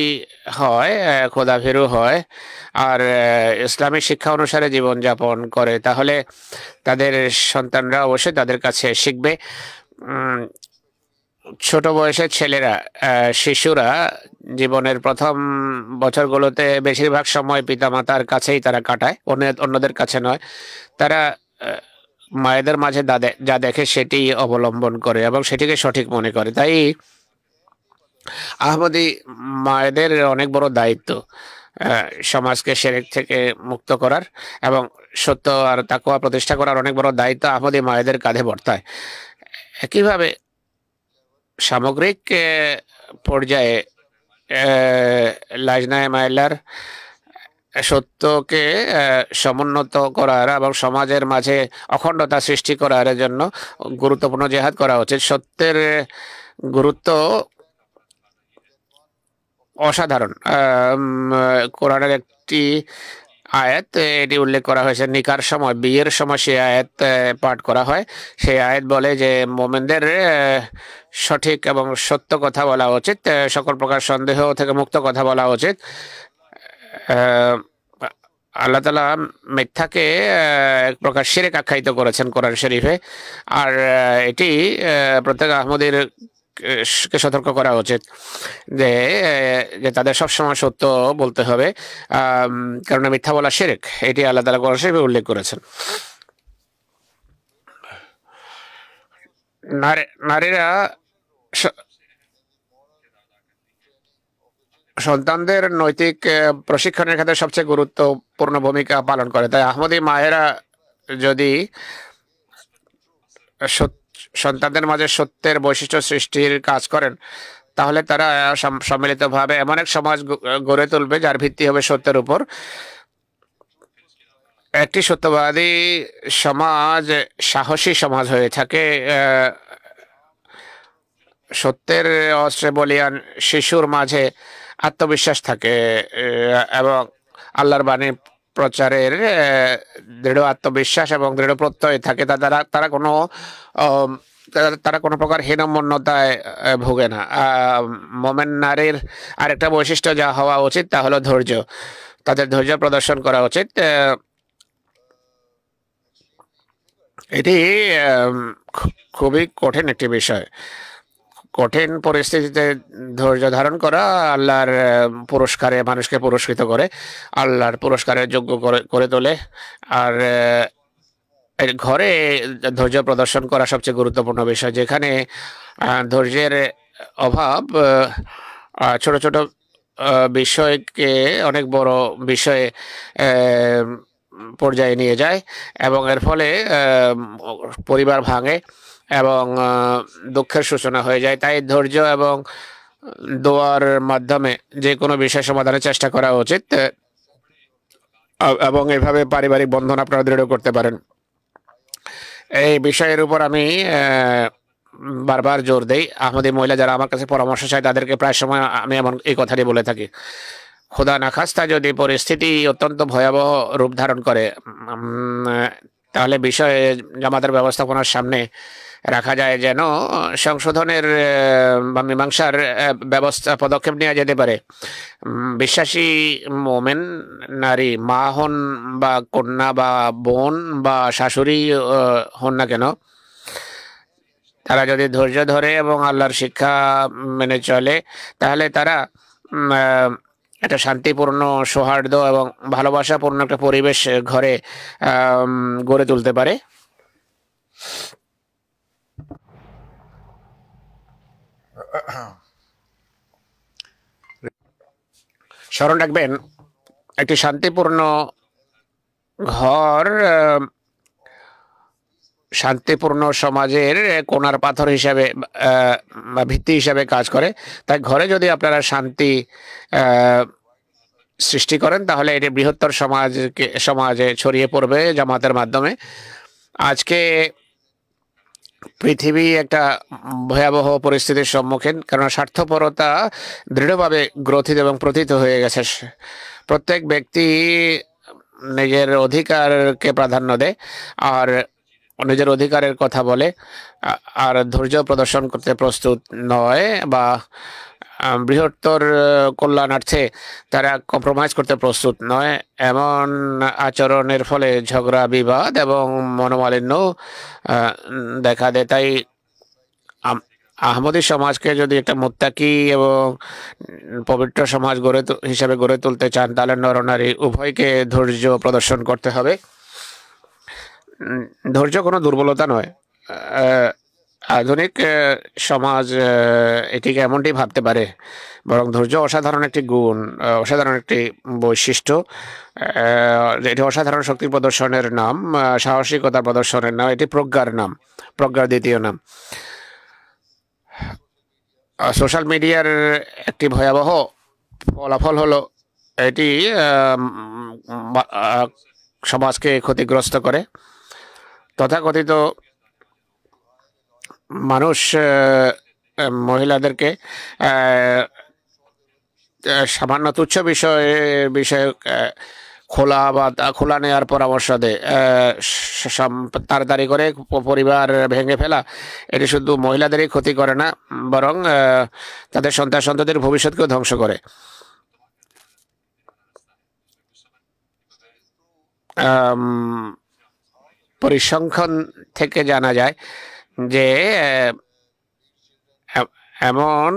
হয়, খোদাভীরু হয় আর ইসলামী শিক্ষা অনুসারে জীবনযাপন করে, তাহলে তাদের সন্তানরা অবশ্যই তাদের কাছে শিখবে। ছোট বয়সের ছেলেরা, শিশুরা জীবনের প্রথম বছরগুলোতে বেশিরভাগ সময় পিতামাতার কাছেই তারা কাটায়, অন্যদের কাছে নয়। তারা মায়েদের মাঝে যা দেখে সেটি অবলম্বন করে এবং সেটিকে সঠিক মনে করে। তাই আহমদী মায়েদের অনেক বড় দায়িত্ব সমাজকে শিরক থেকে মুক্ত করার এবং সত্য আর তাকওয়া প্রতিষ্ঠা করার অনেক বড় দায়িত্ব আহমদী মায়েদের কাঁধে বর্তায়। একইভাবে সামগ্রিক পর্যায়ে লাজনায়ে মাইলার সত্যকে সমুন্নত করার এবং সমাজের মাঝে অখণ্ডতা সৃষ্টি করার জন্য গুরুত্বপূর্ণ জেহাদ করা উচিত। সত্যের গুরুত্ব অসাধারণ। কোরআনের একটি আয়াত এটি উল্লেখ করা হয়েছে, নিকার সময়, বিয়ের সময় সে আয়াত পাঠ করা হয়। সেই আয়াত বলে যে মোমেনদের সঠিক এবং সত্য কথা বলা উচিত, সকল প্রকার সন্দেহ থেকে মুক্ত কথা বলা উচিত। আল্লাহ তাআলা মিথ্যাকে এক প্রকার শিরক আখ্যায়িত করেছেন কোরআন শরীফে। আর এটি প্রত্যেক আহমদীর কে সতর্ক করা উচিত যে তাদের সবসময় সত্য বলতে হবে, কারণ মিথ্যা বলা শিরক। এটি আল্লাহ তাআলা কোরআন শরীফে উল্লেখ করেছেন। নারীরা সন্তানদের নৈতিক প্রশিক্ষণের ক্ষেত্রে সবচেয়ে গুরুত্বপূর্ণ ভূমিকা পালন করে। তাই আহমদী মায়েরা যদি সন্তানদের মাঝে সত্যের বৈশিষ্ট্য সৃষ্টির কাজ করেন, তাহলে তারা সম্মিলিতভাবে এমন এক সমাজ গড়ে তুলবে যার ভিত্তি হবে সত্যের উপর। একটি সত্যবাদী সমাজ সাহসী সমাজ হয়ে থাকে। সত্যের অস্ত্রে বলিয়ান শিশুর মাঝে আত্মবিশ্বাস থাকে এবং আল্লাহর বাণী প্রচারের দৃঢ় আত্মবিশ্বাস এবং দৃঢ় প্রত্যয় থাকে। তারা কোনো প্রকার হীনমন্যতায় ভোগে না। মোমেন নারীর আরেকটা বৈশিষ্ট্য যা হওয়া উচিত তা হলো ধৈর্য। তাদের ধৈর্য প্রদর্শন করা উচিত। এটি খুবই কঠিন একটি বিষয়। কঠিন পরিস্থিতিতে ধৈর্য ধারণ করা আল্লাহর পুরস্কারে মানুষকে পুরস্কৃত করে, আল্লাহর পুরস্কারের যোগ্য করে তোলে। আর ঘরে ধৈর্য প্রদর্শন করা সবচেয়ে গুরুত্বপূর্ণ বিষয়। যেখানে ধৈর্যের অভাব ছোট ছোট বিষয়কে অনেক বড় বিষয়ে পর্যায়ে নিয়ে যায় এবং এর ফলে পরিবার ভাঙে এবং দুঃখের সূচনা হয়ে যায়। তাই ধৈর্য এবং দোয়ার মাধ্যমে যে কোনো বিষয় সমাধানের চেষ্টা করা উচিত এবং এভাবে পারিবারিক বন্ধন আপনারা দৃঢ় করতে পারেন। এই বিষয়ের উপর আমি বারবার জোর দেই। আহমদী মহিলা যারা আমার কাছে পরামর্শ চায় তাদেরকে প্রায় সময় আমি এই কথাটি বলে থাকি। খোদা না খাস্তা যদি পরিস্থিতি অত্যন্ত ভয়াবহ রূপ ধারণ করে তাহলে বিষয়ে জামাতের ব্যবস্থাপনার সামনে রাখা যায় যেন সংশোধনের বা মীমাংসার পদক্ষেপ নেওয়া যেতে পারে। বিশ্বাসী মোমেন নারী মা হন বা কন্যা বা বোন বা শাশুড়ি হন না কেন, তারা যদি ধৈর্য ধরে এবং আল্লাহর শিক্ষা মেনে চলে তাহলে তারা একটা শান্তিপূর্ণ, সৌহার্দ্য এবং ভালোবাসাপূর্ণ একটা পরিবেশ ঘরে গড়ে তুলতে পারে। স্মরণ রাখবেন, একটি শান্তিপূর্ণ ঘর শান্তিপূর্ণ সমাজের কোণার পাথর হিসাবে বা ভিত্তি হিসাবে কাজ করে। তাই ঘরে যদি আপনারা শান্তি সৃষ্টি করেন তাহলে এটি বৃহত্তর সমাজে ছড়িয়ে পড়বে জামাতের মাধ্যমে। আজকে পৃথিবী একটা ভয়াবহ পরিস্থিতির সম্মুখীন, কারণ স্বার্থপরতা দৃঢ়ভাবে গ্রথিত এবং প্রথিত হয়ে গেছে। প্রত্যেক ব্যক্তি নিজের অধিকারকে প্রাধান্য দেয় আর নিজের অধিকারের কথা বলে, আর ধৈর্য প্রদর্শন করতে প্রস্তুত নয় বা বৃহত্তর কল্যাণার্থে তারা কম্প্রোমাইজ করতে প্রস্তুত নয়। এমন আচরণের ফলে ঝগড়া, বিবাদ এবং মনোমালিন্য দেখা দেয়। তাই আহমদী সমাজকে যদি একটা মুত্তাকি এবং পবিত্র সমাজ হিসাবে গড়ে তুলতে চান তাহলে নরনারী উভয়কে ধৈর্য প্রদর্শন করতে হবে। ধৈর্য কোনো দুর্বলতা নয়। আধুনিক সমাজ এটিকে এমনটি ভাবতে পারে, বরং ধৈর্য অসাধারণ একটি গুণ, অসাধারণ একটি বৈশিষ্ট্য। এটি অসাধারণ শক্তি প্রদর্শনের নাম, সাহসিকতা প্রদর্শনের নাম, এটি প্রজ্ঞার নাম, প্রজ্ঞার দ্বিতীয় নাম। সোশ্যাল মিডিয়ার একটি ভয়াবহ ফলাফল হলো এটি সমাজকে ক্ষতিগ্রস্ত করে। তথাকথিত মানুষ মহিলাদেরকে সামান্য তুচ্ছ বিষয়ে খোলা নেওয়ার পরামর্শ দেয়। তাড়াতাড়ি করে পরিবার ভেঙে ফেলা এটি শুধু মহিলাদেরই ক্ষতি করে না, বরং তাদের সন্তানদের ভবিষ্যৎকেও ধ্বংস করে। পরিসংখ্যান থেকে জানা যায় যে এমন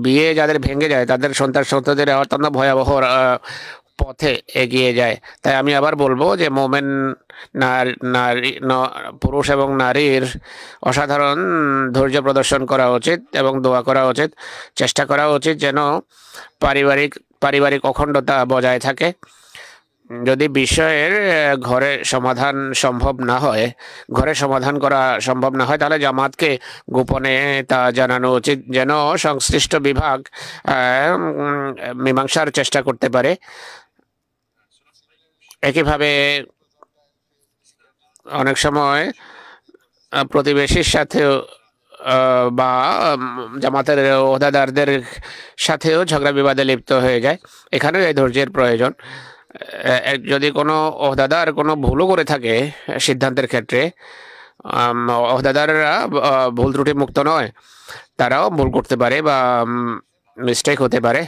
বিয়ে যাদের ভেঙে যায় তাদের সন্তানদের অত্যন্ত ভয়াবহ পথে এগিয়ে যায়। তাই আমি আবার বলবো যে মোমেন নারী পুরুষ এবং নারীর অসাধারণ ধৈর্য প্রদর্শন করা উচিত এবং দোয়া করা উচিত। চেষ্টা করা উচিত যেন পারিবারিক অখণ্ডতা বজায় থাকে। যদি বিষয়ের ঘরে সমাধান করা সম্ভব না হয় তাহলে জামাতকে গোপনে তা জানানো উচিত, যেন সংশ্লিষ্ট বিভাগ মীমাংসার চেষ্টা করতে পারে। একইভাবে অনেক সময় প্রতিবেশীর সাথেও বা জামাতের ওহদাদারদের সাথেও ঝগড়া বিবাদে লিপ্ত হয়ে যায়। এখানেও এই ধৈর্যের প্রয়োজন। যদি কোনো ওহদাদার কোনো ভুলও করে থাকে সিদ্ধান্তের ক্ষেত্রে, ওহদাদাররা ভুল ত্রুটি মুক্ত নয়, তারাও ভুল করতে পারে বা মিস্টেক হতে পারে।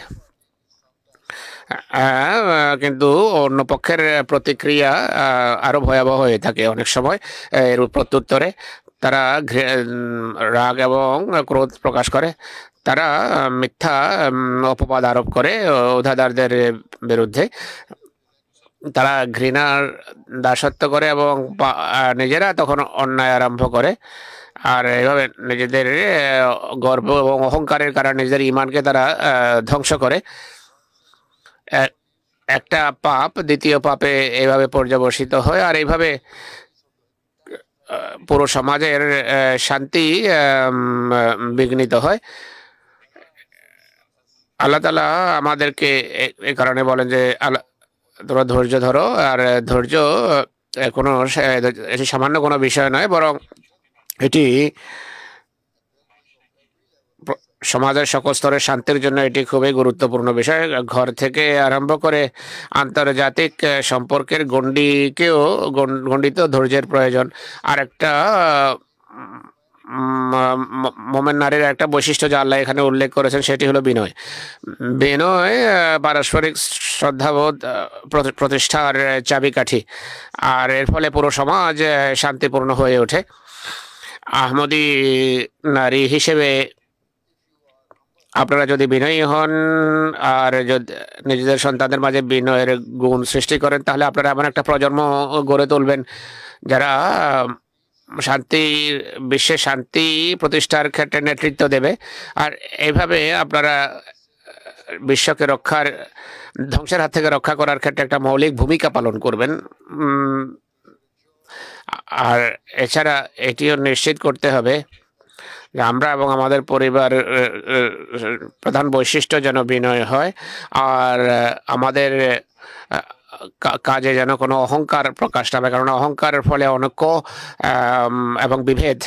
কিন্তু অন্য পক্ষের প্রতিক্রিয়া আরো ভয়াবহ হয়ে থাকে। অনেক সময় এর প্রত্যুত্তরে তারা রাগ এবং ক্রোধ প্রকাশ করে, তারা মিথ্যা অপবাদ আরোপ করে ওহদাদারদের বিরুদ্ধে। তারা ঘৃণার দাসত্ব করে এবং নিজেরা তখন অন্যায় আরম্ভ করে। আর এইভাবে নিজেদের গর্ব এবং অহংকারের কারণে নিজেদের ইমানকে তারা ধ্বংস করে। একটা পাপ দ্বিতীয় পাপে এইভাবে পর্যবসিত হয়, আর এইভাবে পুরো সমাজের শান্তি বিঘ্নিত হয়। আল্লাহ তাআলা আমাদেরকে এই কারণে বলেন যে তোমরা ধৈর্য ধরো। আর ধৈর্য কোনো এটি সামান্য কোনো বিষয় নয়, বরং এটি সমাজের সকল স্তরের শান্তির জন্য এটি খুবই গুরুত্বপূর্ণ বিষয়। ঘর থেকে আরম্ভ করে আন্তর্জাতিক সম্পর্কের গণ্ডিতেও ধৈর্যের প্রয়োজন। আর একটা মোমেন নারীর একটা বৈশিষ্ট্য যা আল্লাহ এখানে উল্লেখ করেছেন সেটি হলো বিনয়। বিনয় পারস্পরিক শ্রদ্ধাবোধ প্রতিষ্ঠার চাবিকাঠি, আর এর ফলে পুরো সমাজ শান্তিপূর্ণ হয়ে ওঠে। আহমদী নারী হিসেবে আপনারা যদি বিনয়ী হন আর যদি নিজেদের সন্তানদের মাঝে বিনয়ের গুণ সৃষ্টি করেন, তাহলে আপনারা এমন একটা প্রজন্ম গড়ে তুলবেন যারা বিশ্বের শান্তি প্রতিষ্ঠার ক্ষেত্রে নেতৃত্ব দেবে। আর এইভাবে আপনারা বিশ্বকে ধ্বংসের হাত থেকে রক্ষা করার ক্ষেত্রে একটা মৌলিক ভূমিকা পালন করবেন। আর এছাড়া এটিও নিশ্চিত করতে হবে যে আমরা এবং আমাদের পরিবার প্রধান বৈশিষ্ট্য যেন বিনয় হয়, আর আমাদের কাজে যেন কোনো অহংকার প্রকাশ না পায়, কারণ অহংকারের ফলে অনৈক্য এবং বিভেদ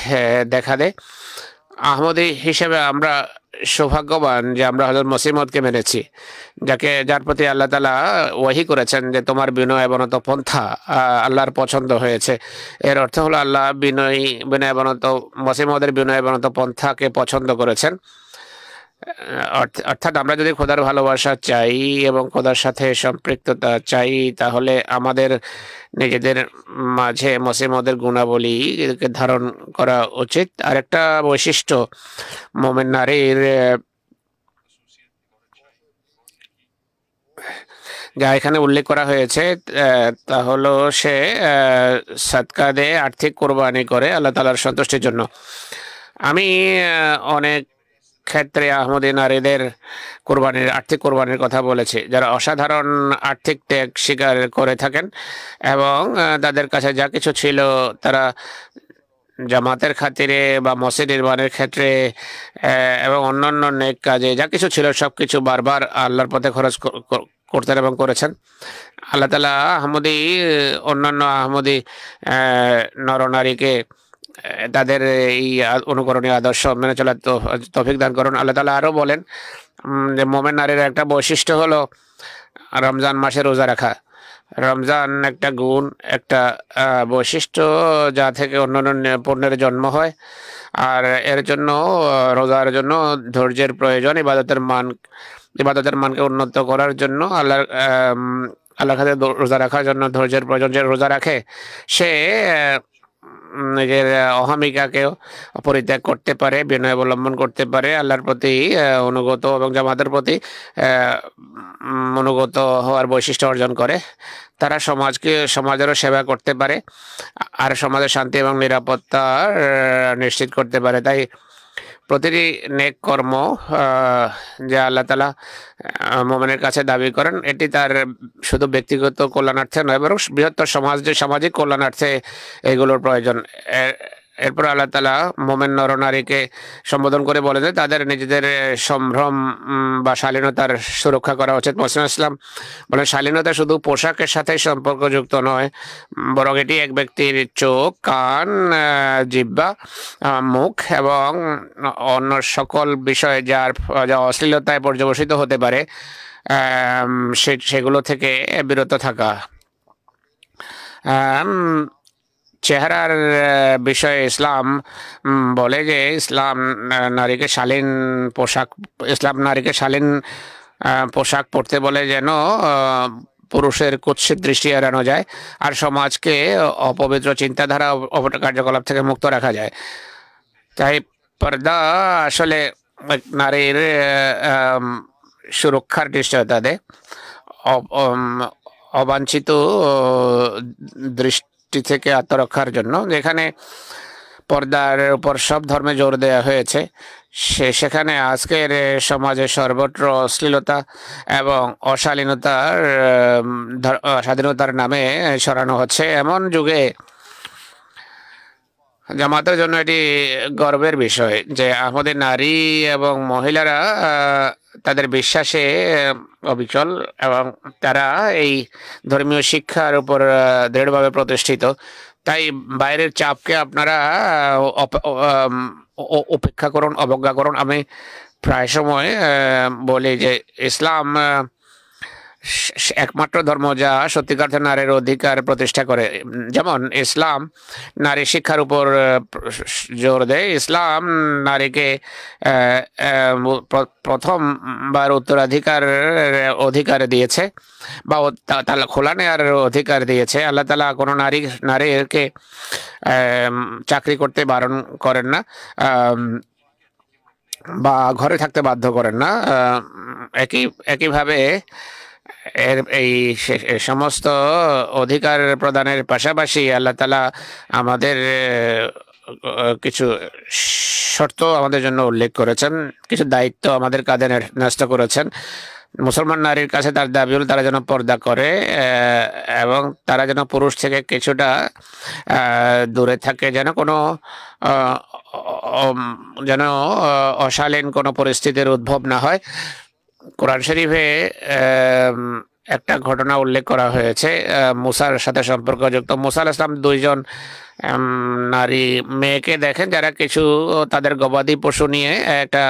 দেখা দেয়। আহমদী হিসেবে আমরা সৌভাগ্যবান যে আমরা হযরত মসিহ মাউদকে মেনেছি, যার প্রতি আল্লাহ তাআলা ওয়াহি করেছেন যে তোমার বিনয় বনত পন্থা আল্লাহর পছন্দ হয়েছে। এর অর্থ হলো আল্লাহ মসিহ মাউদের বিনয় বনত পন্থাকে পছন্দ করেছেন। অর্থাৎ আমরা যদি খোদার ভালোবাসা চাই এবং খোদার সাথে সম্পৃক্ততা চাই, তাহলে আমাদের নিজেদের মাঝে মসিহ মাউদের গুণাবলীকে ধারণ করা উচিত। আরেকটা বৈশিষ্ট্য মোমেন নারীর যা এখানে উল্লেখ করা হয়েছে তা হলো সে সাদকা দেয়, আর্থিক কোরবানি করে আল্লাহ তাআলার সন্তুষ্টির জন্য। আমি অনেক ক্ষেত্রে আহমদী নারীদের আর্থিক কোরবানির কথা বলেছি, যারা অসাধারণ আর্থিক ত্যাগ স্বীকার করে থাকেন এবং তাদের কাছে যা কিছু ছিল তারা জামাতের খাতিরে বা মসজিদ নির্মাণের ক্ষেত্রে এবং অন্যান্য নেক কাজে যা কিছু ছিল সবকিছু বারবার আল্লাহর পথে খরচ করতেন এবং করেছেন। আল্লাহ তাআলা অন্যান্য আহমদী নরনারীকে তাদের এই অনুকরণীয় আদর্শ মেনে চলার তৌফিক দান করুন। আল্লাহ তাআলা আরও বলেন যে মোমেন নারীর একটা বৈশিষ্ট্য হলো রমজান মাসে রোজা রাখা। রমজান একটা গুণ, একটা বৈশিষ্ট্য যা থেকে অন্যান্য পণ্যের জন্ম হয়। আর এর জন্য রোজার জন্য ধৈর্যের প্রয়োজন। ইবাদতের মানকে উন্নত করার জন্য আল্লাহর কাছে রোজা রাখার জন্য ধৈর্যের প্রয়োজন। যে রোজা রাখে সে নিজের অহমিকাকেও পরিত্যাগ করতে পারে, বিনয় অবলম্বন করতে পারে, আল্লাহর প্রতি অনুগত এবং জামাতের প্রতি অনুগত হওয়ার বৈশিষ্ট্য অর্জন করে। তারা সমাজেরও সেবা করতে পারে আর সমাজের শান্তি এবং নিরাপত্তা নিশ্চিত করতে পারে। তাই প্রতিটি নেক কর্ম যা আল্লাহ তাআলা মুমিনের কাছে দাবি করেন, এটি তার শুধু ব্যক্তিগত কল্যাণার্থে নয়, বরং বৃহত্তর সামাজিক কল্যাণার্থে এগুলোর প্রয়োজন। এরপর আল্লাহ তাআলা মোমেন নরনারীকে সম্বোধন করে বলে যে তাদের নিজেদের সম্ভ্রম বা শালীনতার সুরক্ষা করা উচিত। মুসলিম ইসলাম বলে শালীনতা শুধু পোশাকের সাথে সম্পর্কযুক্ত নয়, বরং এটি এক ব্যক্তির চোখ, কান, জিহ্বা, মুখ এবং অন্য সকল বিষয় যা অশ্লীলতায় পর্যবসিত হতে পারে সেগুলো থেকে বিরত থাকা। চেহারার বিষয়ে ইসলাম বলে যে ইসলাম নারীকে শালীন পোশাক পরতে বলে, যেন পুরুষের কুৎসিত দৃষ্টি এড়ানো যায় আর সমাজকে অপবিত্র চিন্তাধারা কার্যকলাপ থেকে মুক্ত রাখা যায়। তাই পর্দা আসলে নারীর সুরক্ষার নিশ্চয়তা দেয়, অবাঞ্ছিত দৃষ্টি থেকে আত্মরক্ষার জন্য। যেখানে পর্দার উপর সব ধর্মে জোর দেওয়া হয়েছে, সেখানে আজকের সমাজে সর্বত্র অশ্লীলতা এবং স্বাধীনতার নামে ছড়ানো হচ্ছে। এমন যুগে জামাতের জন্য এটি গর্বের বিষয় যে আমাদের নারী এবং মহিলারা তাদের বিশ্বাসে অবিচল এবং তারা এই ধর্মীয় শিক্ষার উপর দৃঢ়ভাবে প্রতিষ্ঠিত। তাই বাইরের চাপকে আপনারা উপেক্ষা করুন, অবজ্ঞা করুন। আমি প্রায় সময় বলি যে ইসলাম একমাত্র ধর্ম যা সত্যিকার নারীর অধিকার প্রতিষ্ঠা করে। যেমন ইসলাম নারী শিক্ষার উপর জোর দেয়। ইসলাম নারীকে প্রথমবার অধিকার দিয়েছে বা তালা খোলা নেওয়ার অধিকার দিয়েছে। আল্লাহ তাআলা কোনো নারীকে চাকরি করতে বারণ করেন না বা ঘরে থাকতে বাধ্য করেন না। একইভাবে এই সমস্ত অধিকার প্রদানের পাশাপাশি আল্লাহ তাআলা আমাদের কিছু শর্ত আমাদের জন্য উল্লেখ করেছেন, কিছু দায়িত্ব আমাদের কাঁধে ন্যস্ত করেছেন। মুসলমান নারীর কাছে তার দাবি হল তারা যেন পর্দা করে এবং তারা যেন পুরুষ থেকে কিছুটা দূরে থাকে, যেন অশালীন কোনো পরিস্থিতির উদ্ভব না হয়। কোরআন শরীফে একটা ঘটনা উল্লেখ করা হয়েছে মুসার সাথে সম্পর্কযুক্ত। মুসা আলাইহিস সালাম দুইজন নারী মেয়েকে দেখেন যারা তাদের গবাদি পশু নিয়ে একটা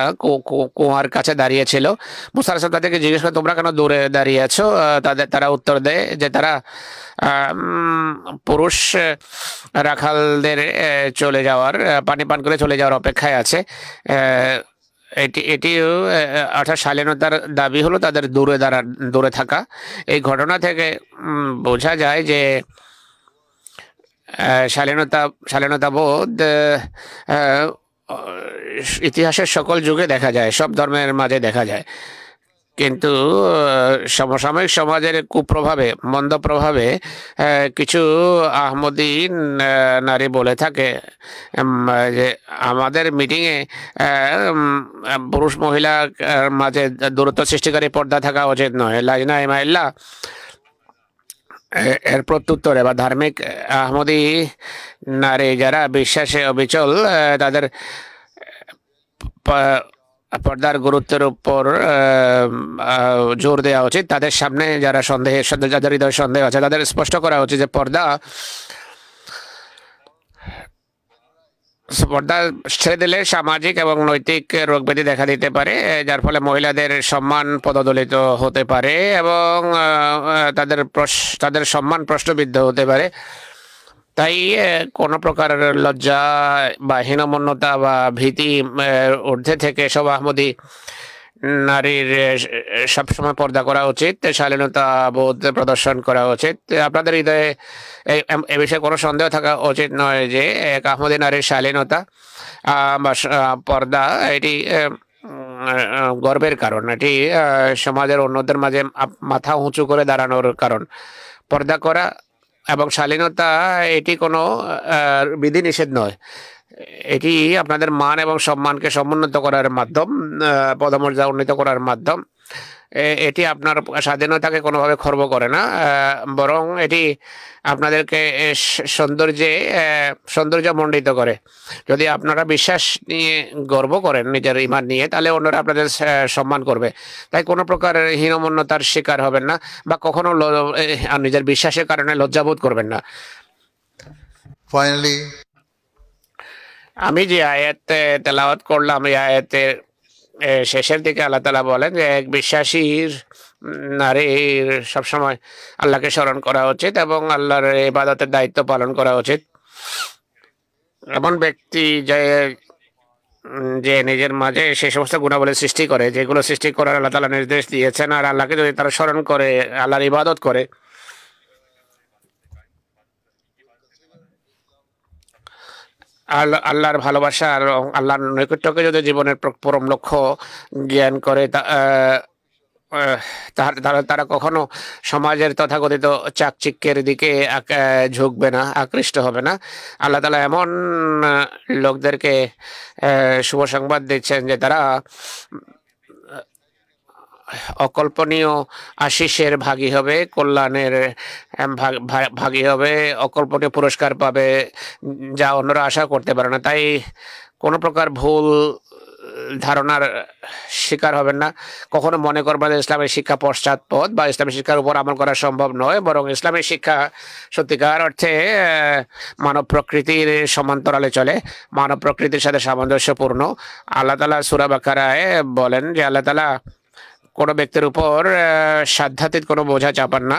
কুয়ার কাছে দাঁড়িয়েছিল। মুসা আলাইহিস সালাম তাদেরকে জিজ্ঞেস করে তোমরা কেন দূরে দাঁড়িয়ে আছো? তারা উত্তর দেয় যে তারা পুরুষ রাখালদের চলে যাওয়ার, পানি পান করে চলে যাওয়ার অপেক্ষায় আছে। এটিও অর্থাৎ শালীনতার দাবি হলো তাদের দূরে থাকা। এই ঘটনা থেকে বোঝা যায় যে শালীনতা বোধ ইতিহাসের সকল যুগে দেখা যায়, সব ধর্মের মাঝে দেখা যায়। কিন্তু সমসাময়িক সমাজের কুপ্রভাবে, মন্দ প্রভাবে কিছু আহমদী নারী বলে থাকে যে আমাদের মিটিংয়ে পুরুষ মহিলা মাঝে দূরত্ব সৃষ্টিকারী পর্দা থাকা উচিত নয়, লাজনা ইমাইল্লা। এর প্রত্যুত্তরে বা ধার্মিক আহমদী নারী যারা বিশ্বাসে অবিচল, তাদের পর্দার গুরুত্বের উপর জোর দেওয়া উচিত। তাদের সামনে যাদের হৃদয় সন্দেহ আছে তাদের স্পষ্ট করা উচিত যে পর্দা ছেড়ে দিলে সামাজিক এবং নৈতিক রোগব্যাধি দেখা দিতে পারে, যার ফলে মহিলাদের সম্মান পদদলিত হতে পারে এবং তাদের সম্মান প্রশ্নবিদ্ধ হতে পারে। তাই কোনো প্রকার লজ্জা বা হীনমন্যতা বা ভীতি ঊর্ধ্বে থেকে সব আহমদী নারীর সবসময় পর্দা করা উচিত, শালীনতা বোধ প্রদর্শন করা উচিত। আপনাদের হৃদয়ে এ বিষয়ে কোনো সন্দেহ থাকা উচিত নয় যে এক আহমদী নারীর শালীনতা বা পর্দা এটি গর্বের কারণ, এটি সমাজের অন্যদের মাঝে মাথা উঁচু করে দাঁড়ানোর কারণ। পর্দা করা এবং শালীনতা এটি কোনো বিধিনিষেধ নয়, এটি আপনাদের মান এবং সম্মানকে সমুন্নত করার মাধ্যম, পদমর্যাদা উন্নীত করার মাধ্যম। এটি আপনার স্বাধীনতাকে কোনোভাবে খর্ব করে না, বরং এটি আপনাদেরকে সৌন্দর্যমণ্ডিত করে। যদি আপনারা বিশ্বাস নিয়ে গর্ব করেন, নিজের ঈমান নিয়ে, তাহলে অন্যরা আপনাদের সম্মান করবে। তাই কোনো প্রকার হীনমন্যতার শিকার হবেন না বা কখনো নিজের বিশ্বাসের কারণে লজ্জাবোধ করবেন না। Finally, আমি যে আয়াত তেলাওয়াত করলাম, এই আয়াতের শেষের দিকে আল্লাহ তাআলা বলেন যে এক বিশ্বাসীর নারীর সবসময় আল্লাহকে স্মরণ করা উচিত এবং আল্লাহর ইবাদতের দায়িত্ব পালন করা উচিত। এমন ব্যক্তি যে নিজের মাঝে সেই সমস্ত গুণাবলী সৃষ্টি করে যেগুলো সৃষ্টি করার আল্লাহ তাআলা নির্দেশ দিয়েছেন, আর আল্লাহকে যদি তারা স্মরণ করে, আল্লাহর ইবাদত করে, আল্লাহর ভালোবাসা আর আল্লাহর নৈকট্যকে যদি জীবনের পরম লক্ষ্য জ্ঞান করে, তারা কখনো সমাজের তথাকথিত চাকচিক্যের দিকে ঝুঁকবে না, আকৃষ্ট হবে না। আল্লাহ তাআলা এমন লোকদেরকে শুভ সংবাদ দিচ্ছেন যে তারা অকল্পনীয় আশিসের ভাগী হবে, কল্যাণের ভাগী হবে, অকল্পনীয় পুরস্কার পাবে যা অন্যরা আশা করতে পারে না। তাই কোনো প্রকার ভুল ধারণার শিকার হবেন না। কখনো মনে করবেন যে ইসলামের শিক্ষা পশ্চাৎপদ বা ইসলামের শিক্ষার উপর আমল করা সম্ভব নয়, বরং ইসলামের শিক্ষা সত্যিকার অর্থে মানব প্রকৃতির সমান্তরালে চলে, মানব প্রকৃতির সাথে সামঞ্জস্যপূর্ণ। আল্লাহ তাআলা সূরা বাকারায় বলেন যে আল্লাহ তাআলা কোনো ব্যক্তির উপর সাধ্যাতীত কোনো বোঝা চাপান না।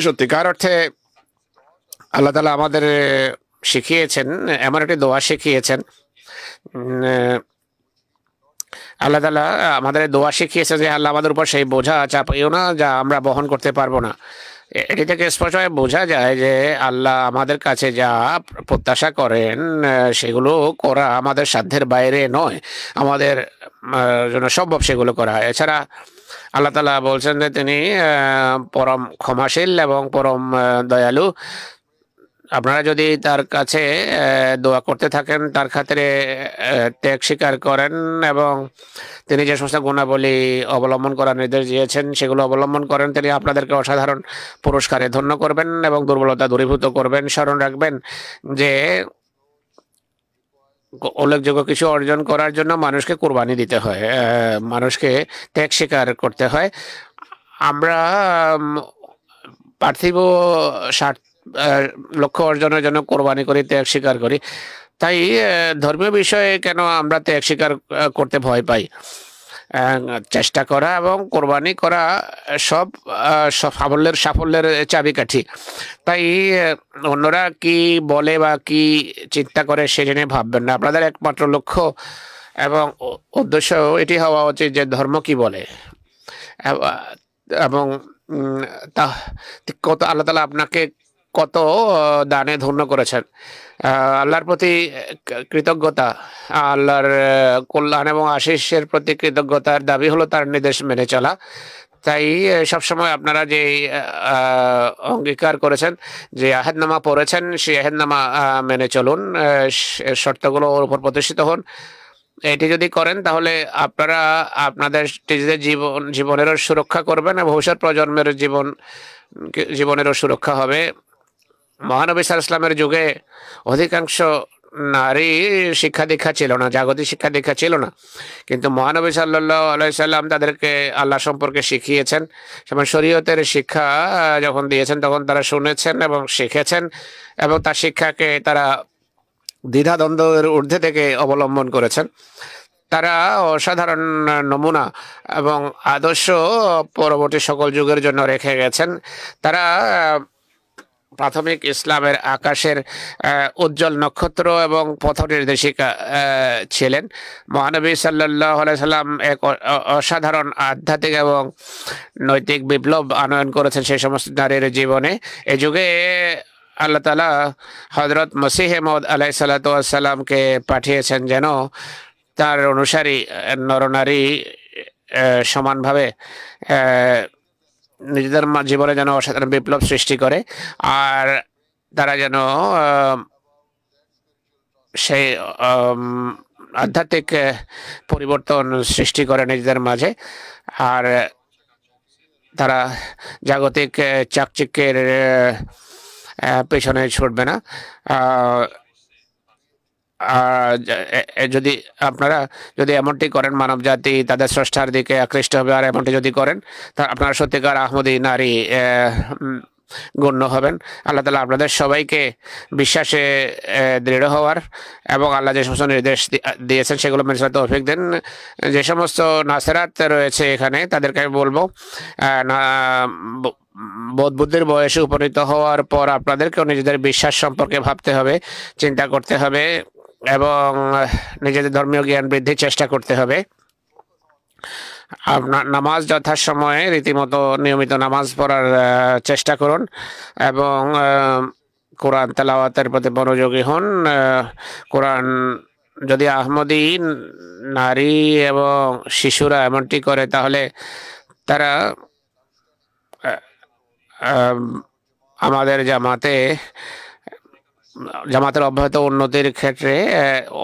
সত্যিকার অর্থে আল্লাহ তাআলা আমাদের শিখিয়েছেন, এমন একটি দোয়া শিখিয়েছেন, আল্লাহ তাআলা আমাদের দোয়া শিখিয়েছে যে আল্লাহ আমাদের উপর সেই বোঝা চাপাইও না যা আমরা বহন করতে পারবো না। এটি থেকে স্পষ্টভাবে বোঝা যায় যে আল্লাহ আমাদের কাছে যা প্রত্যাশা করেন সেগুলো করা আমাদের সাধ্যের বাইরে নয়, আমাদের জন্য সম্ভব সেগুলো করা। এছাড়া আল্লাহ তাআলা বলছেন যে তিনি পরম ক্ষমাশীল এবং পরম দয়ালু। আপনারা যদি তার কাছে দোয়া করতে থাকেন, তার খাতিরে ত্যাগ স্বীকার করেন এবং তিনি যে সমস্ত গুণাবলী অবলম্বন করার নির্দেশ দিয়েছেন সেগুলো অবলম্বন করেন, তিনি আপনাদেরকে অসাধারণ পুরস্কারে ধন্য করবেন এবং দুর্বলতা দূরীভূত করবেন। স্মরণ রাখবেন যে উল্লেখযোগ্য কিছু অর্জন করার জন্য মানুষকে কোরবানি দিতে হয়, মানুষকে ত্যাগ স্বীকার করতে হয়। আমরা পার্থিব লক্ষ্য অর্জনের জন্য কোরবানি করি, ত্যাগ স্বীকার করি। তাই ধর্মীয় বিষয়ে কেন আমরা ত্যাগ স্বীকার করতে ভয় পাই? চেষ্টা করা এবং কোরবানি করা সব সাফল্যের চাবিকাঠি। তাই অন্যরা কি বলে বা কি চিন্তা করে সে জেনে ভাববেন না। আপনাদের একমাত্র লক্ষ্য এবং উদ্দেশ্য এটি হওয়া উচিত যে ধর্ম কি বলে এবং তা কত আল্লাহ তাআলা আপনাকে কত দানে ধন্য করেছেন। আল্লাহর প্রতি কৃতজ্ঞতা, আল্লাহর কল্যাণ এবং আশিসের প্রতি কৃতজ্ঞতার দাবি হলো তার নির্দেশ মেনে চলা। তাই সবসময় আপনারা যে অঙ্গীকার করেছেন, যে আহেদনামা পড়েছেন, সেই আহেদনামা মেনে চলুন, শর্তগুলোর উপর প্রতিষ্ঠিত হন। এটি যদি করেন তাহলে আপনারা আপনাদের নিজেদের জীবনেরও সুরক্ষা করবেন এবং ভবিষ্যৎ প্রজন্মের জীবনেরও সুরক্ষা হবে। মহানবী সাল্লাল্লাহু আলাইহি ওয়াসাল্লামের যুগে অধিকাংশ নারী শিক্ষা দীক্ষা ছিল না, জাগতিক শিক্ষা দীক্ষা ছিল না, কিন্তু মহানবী সাল্লাল্লাহু আলাইহি ওয়াসাল্লাম তাদেরকে আল্লাহ সম্পর্কে শিখিয়েছেন। যেমন শরীয়তের শিক্ষা যখন দিয়েছেন তখন তারা শুনেছেন এবং শিখেছেন এবং তার শিক্ষাকে তারা দ্বিধাদ্বন্দ্বের ঊর্ধ্বে থেকে অবলম্বন করেছেন। তারা অসাধারণ নমুনা এবং আদর্শ পরবর্তী সকল যুগের জন্য রেখে গেছেন। তারা প্রাথমিক ইসলামের আকাশের উজ্জ্বল নক্ষত্র এবং পথ নির্দেশিকা ছিলেন। মহানবী সাল্লাল্লাহু আলাইহি সাল্লাম এক অসাধারণ আধ্যাত্মিক এবং নৈতিক বিপ্লব আনয়ন করেছেন সেই সমস্ত নারীর জীবনে। এই যুগে আল্লাহ তাআলা হযরত মসিহ মউদ আলাইহিস সালাতু ওয়াস সালামকে পাঠিয়েছেন যেন তার অনুসারী নরনারী সমানভাবে নিজেদের জীবনে যেন অসাধারণ বিপ্লব সৃষ্টি করে, আর তারা যেন সেই আধ্যাত্মিক পরিবর্তন সৃষ্টি করে নিজেদের মাঝে, আর তারা জাগতিক চাকচিক্যের পেছনে ছুটবে না। যদি আপনারা এমনটি করেন, মানব জাতি তাদের স্রষ্টার দিকে আকৃষ্ট হবে। আর এমনটি যদি করেন তা আপনারা সত্যিকার আহমদী নারী গণ্য হবেন। আল্লাহ তাআলা আপনাদের সবাইকে বিশ্বাসে দৃঢ় হওয়ার এবং আল্লাহ যে সমস্ত নির্দেশ দিয়েছেন সেগুলো মেনে চলার তৌফিক দেন। যে সমস্ত নাসেরাত রয়েছে এখানে তাদেরকে আমি বলবো, বোধ বুদ্ধির বয়সে উপনীত হওয়ার পর আপনাদেরকেও নিজেদের বিশ্বাস সম্পর্কে ভাবতে হবে, চিন্তা করতে হবে এবং নিজেদের ধর্মীয় জ্ঞান বৃদ্ধির চেষ্টা করতে হবে। আপনার নামাজ যথাসময়ে রীতিমতো নিয়মিত নামাজ পড়ার চেষ্টা করুন এবং কোরআন তেলাওয়াতের প্রতি মনোযোগী হন। কোরআন যদি আহমদী নারী এবং শিশুরা এমনটি করে তাহলে তারা আমাদের জামাতের অব্যাহত উন্নতির ক্ষেত্রে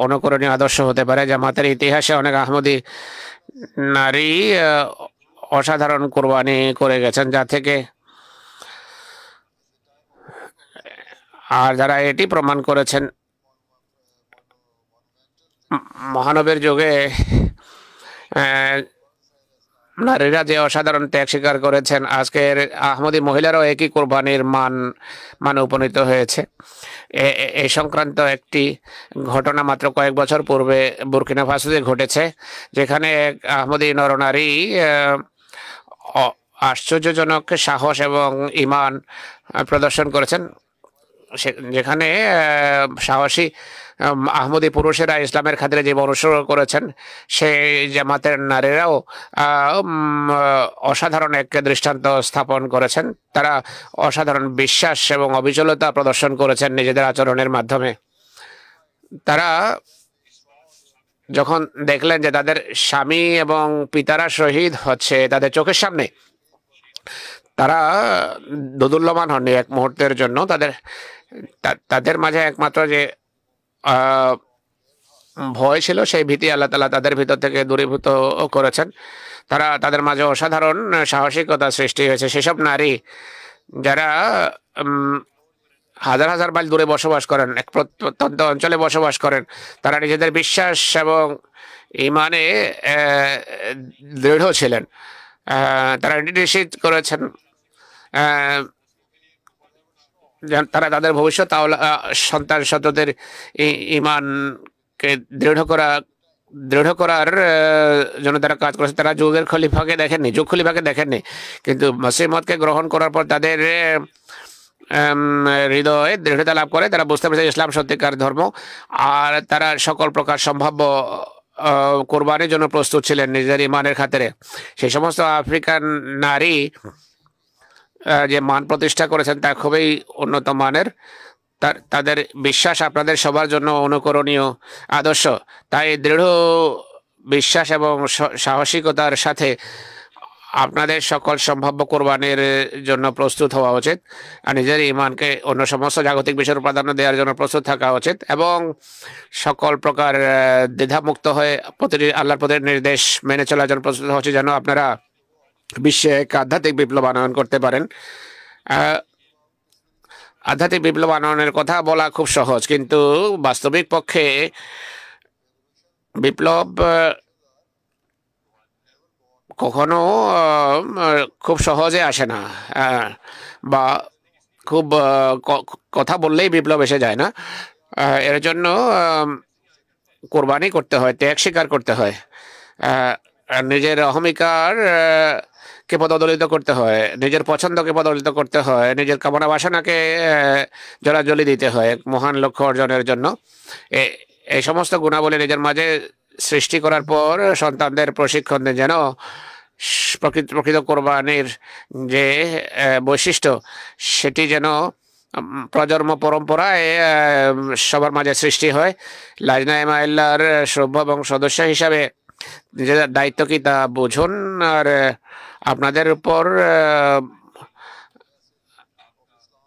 অনুকরণীয় আদর্শ হতে পারে। জামাতের ইতিহাসে অনেক আহমদী নারী অসাধারণ কোরবানি করে গেছেন, যা থেকে আর যারা এটি প্রমাণ করেছেন মহানবীর যুগে নারীরা যে অসাধারণ ত্যাগ স্বীকার করেছেন, আজকের আহমদী মহিলারাও একই কোরবানির মানে উপনীত হয়েছে। এই সংক্রান্ত একটি ঘটনা মাত্র কয়েক বছর পূর্বে বুর্কিনা ফাসোতে ঘটেছে, যেখানে এক আহমদী নরনারী আশ্চর্যজনক সাহস এবং ঈমান প্রদর্শন করেছেন, যেখানে সাহসী আহমদী পুরুষেরা ইসলামের খাতিরে জীবন অনুসরণ করেছেন, সেই জামাতের নারীরাও অসাধারণ এক দৃষ্টান্ত স্থাপন করেছেন। তারা অসাধারণ বিশ্বাস এবং অবিচলতা প্রদর্শন করেছেন নিজেদের আচরণের মাধ্যমে। তারা যখন দেখলেন যে তাদের স্বামী এবং পিতারা শহীদ হচ্ছে তাদের চোখের সামনে, তারা দোদুল্যমান হননি এক মুহূর্তের জন্য। তাদের মাঝে একমাত্র যে ভয় ছিল, সেই ভীতি আল্লাহ তাআলা তাদের ভিতর থেকে দূরীভূত করেছেন। তাদের মাঝে অসাধারণ সাহসিকতা সৃষ্টি হয়েছে। সেসব নারী যারা হাজার হাজার মাইল দূরে বসবাস করেন, এক প্রত্যন্ত অঞ্চলে বসবাস করেন, তারা নিজেদের বিশ্বাস এবং ইমানে দৃঢ় ছিলেন। তারা নিশ্চিত করেছেন তারা তাদের ভবিষ্যৎ সন্তান সন্ততির ইমানকে দৃঢ় করার জন্য তারা কাজ করেছে। তারা যুগ খলিফাকে দেখেননি, কিন্তু মসিহ মওউদকে গ্রহণ করার পর তাদের হৃদয়ে দৃঢ়তা লাভ করে। তারা বুঝতে পেরেছে ইসলাম সত্যিকার ধর্ম, আর তারা সকল প্রকার সম্ভাব্য কোরবানির জন্য প্রস্তুত ছিলেন নিজের ইমানের খাতিরে। সেই সমস্ত আফ্রিকান নারী যে মান প্রতিষ্ঠা করেছেন তা খুবই উন্নত মানের। তাদের বিশ্বাস আপনাদের সবার জন্য অনুকরণীয় আদর্শ। তাই দৃঢ় বিশ্বাস এবং সাহসিকতার সাথে আপনাদের সকল সম্ভাব্য কোরবানির জন্য প্রস্তুত হওয়া উচিত, আর নিজের ইমানকে অন্য সমস্ত জাগতিক বিষয়ের প্রাধান্য দেওয়ার জন্য প্রস্তুত থাকা উচিত, এবং সকল প্রকার দ্বিধামুক্ত হয়ে আল্লাহর প্রতি নির্দেশ মেনে চলার জন্য প্রস্তুত হওয়া উচিত, যেন আপনারা বিশ্বে এক আধ্যাত্মিক বিপ্লব আনয়ন করতে পারেন। আধ্যাত্মিক বিপ্লব আনয়নের কথা বলা খুব সহজ, কিন্তু বাস্তবিক পক্ষে বিপ্লব কখনো খুব সহজে আসে না, বা খুব কথা বললেই বিপ্লব এসে যায় না। এর জন্য কোরবানি করতে হয়, ত্যাগ স্বীকার করতে হয়, নিজের অহমিকার কে পদদলিত করতে হয়, নিজের পছন্দকে পদদলিত করতে হয়, নিজের কামনা বাসনাকে জলাঞ্জলি দিতে হয় মহান লক্ষ্য অর্জনের জন্য। এই সমস্ত গুণাবলী নিজের মাঝে সৃষ্টি করার পর সন্তানদের প্রশিক্ষণ দেন, যেন প্রকৃত কোরবানির যে বৈশিষ্ট্য সেটি যেন প্রজন্ম পরম্পরায় সবার মাঝে সৃষ্টি হয়। লাজনায়ে মাইল্লার সভ্য এবং সদস্য হিসাবে নিজেদের দায়িত্ব কি তা বুঝুন, আর আপনাদের উপর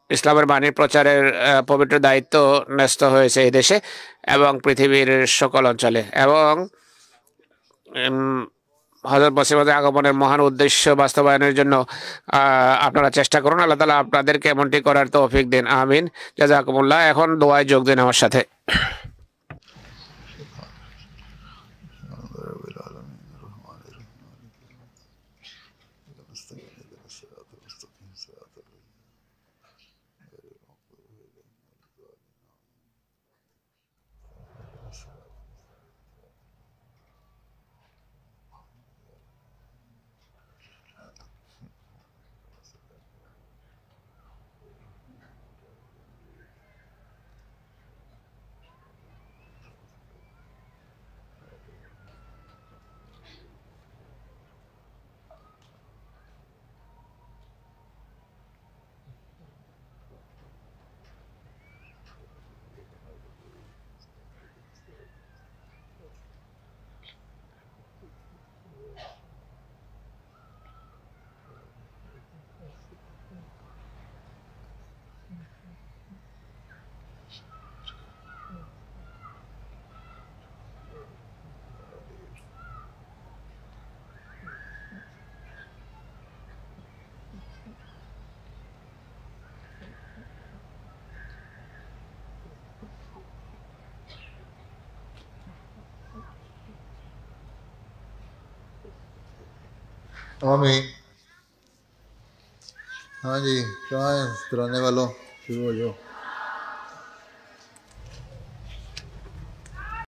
ইসলামের বাণী প্রচারের পবিত্র দায়িত্ব ন্যস্ত হয়েছে এই দেশে এবং পৃথিবীর সকল অঞ্চলে, এবং হযরত মসিহ মাউদের আগমনের মহান উদ্দেশ্য বাস্তবায়নের জন্য আপনারা চেষ্টা করুন। আল্লাহ তাআলা আপনাদেরকে এমনটি করার তৌফিক দিন, আমিন। জাযাকুমুল্লাহ। এখন দোয়ায় যোগ দিন আমার সাথে। आमीन। हाँ जी, कहाँ है कराने वालों, शुरू हो जाओ।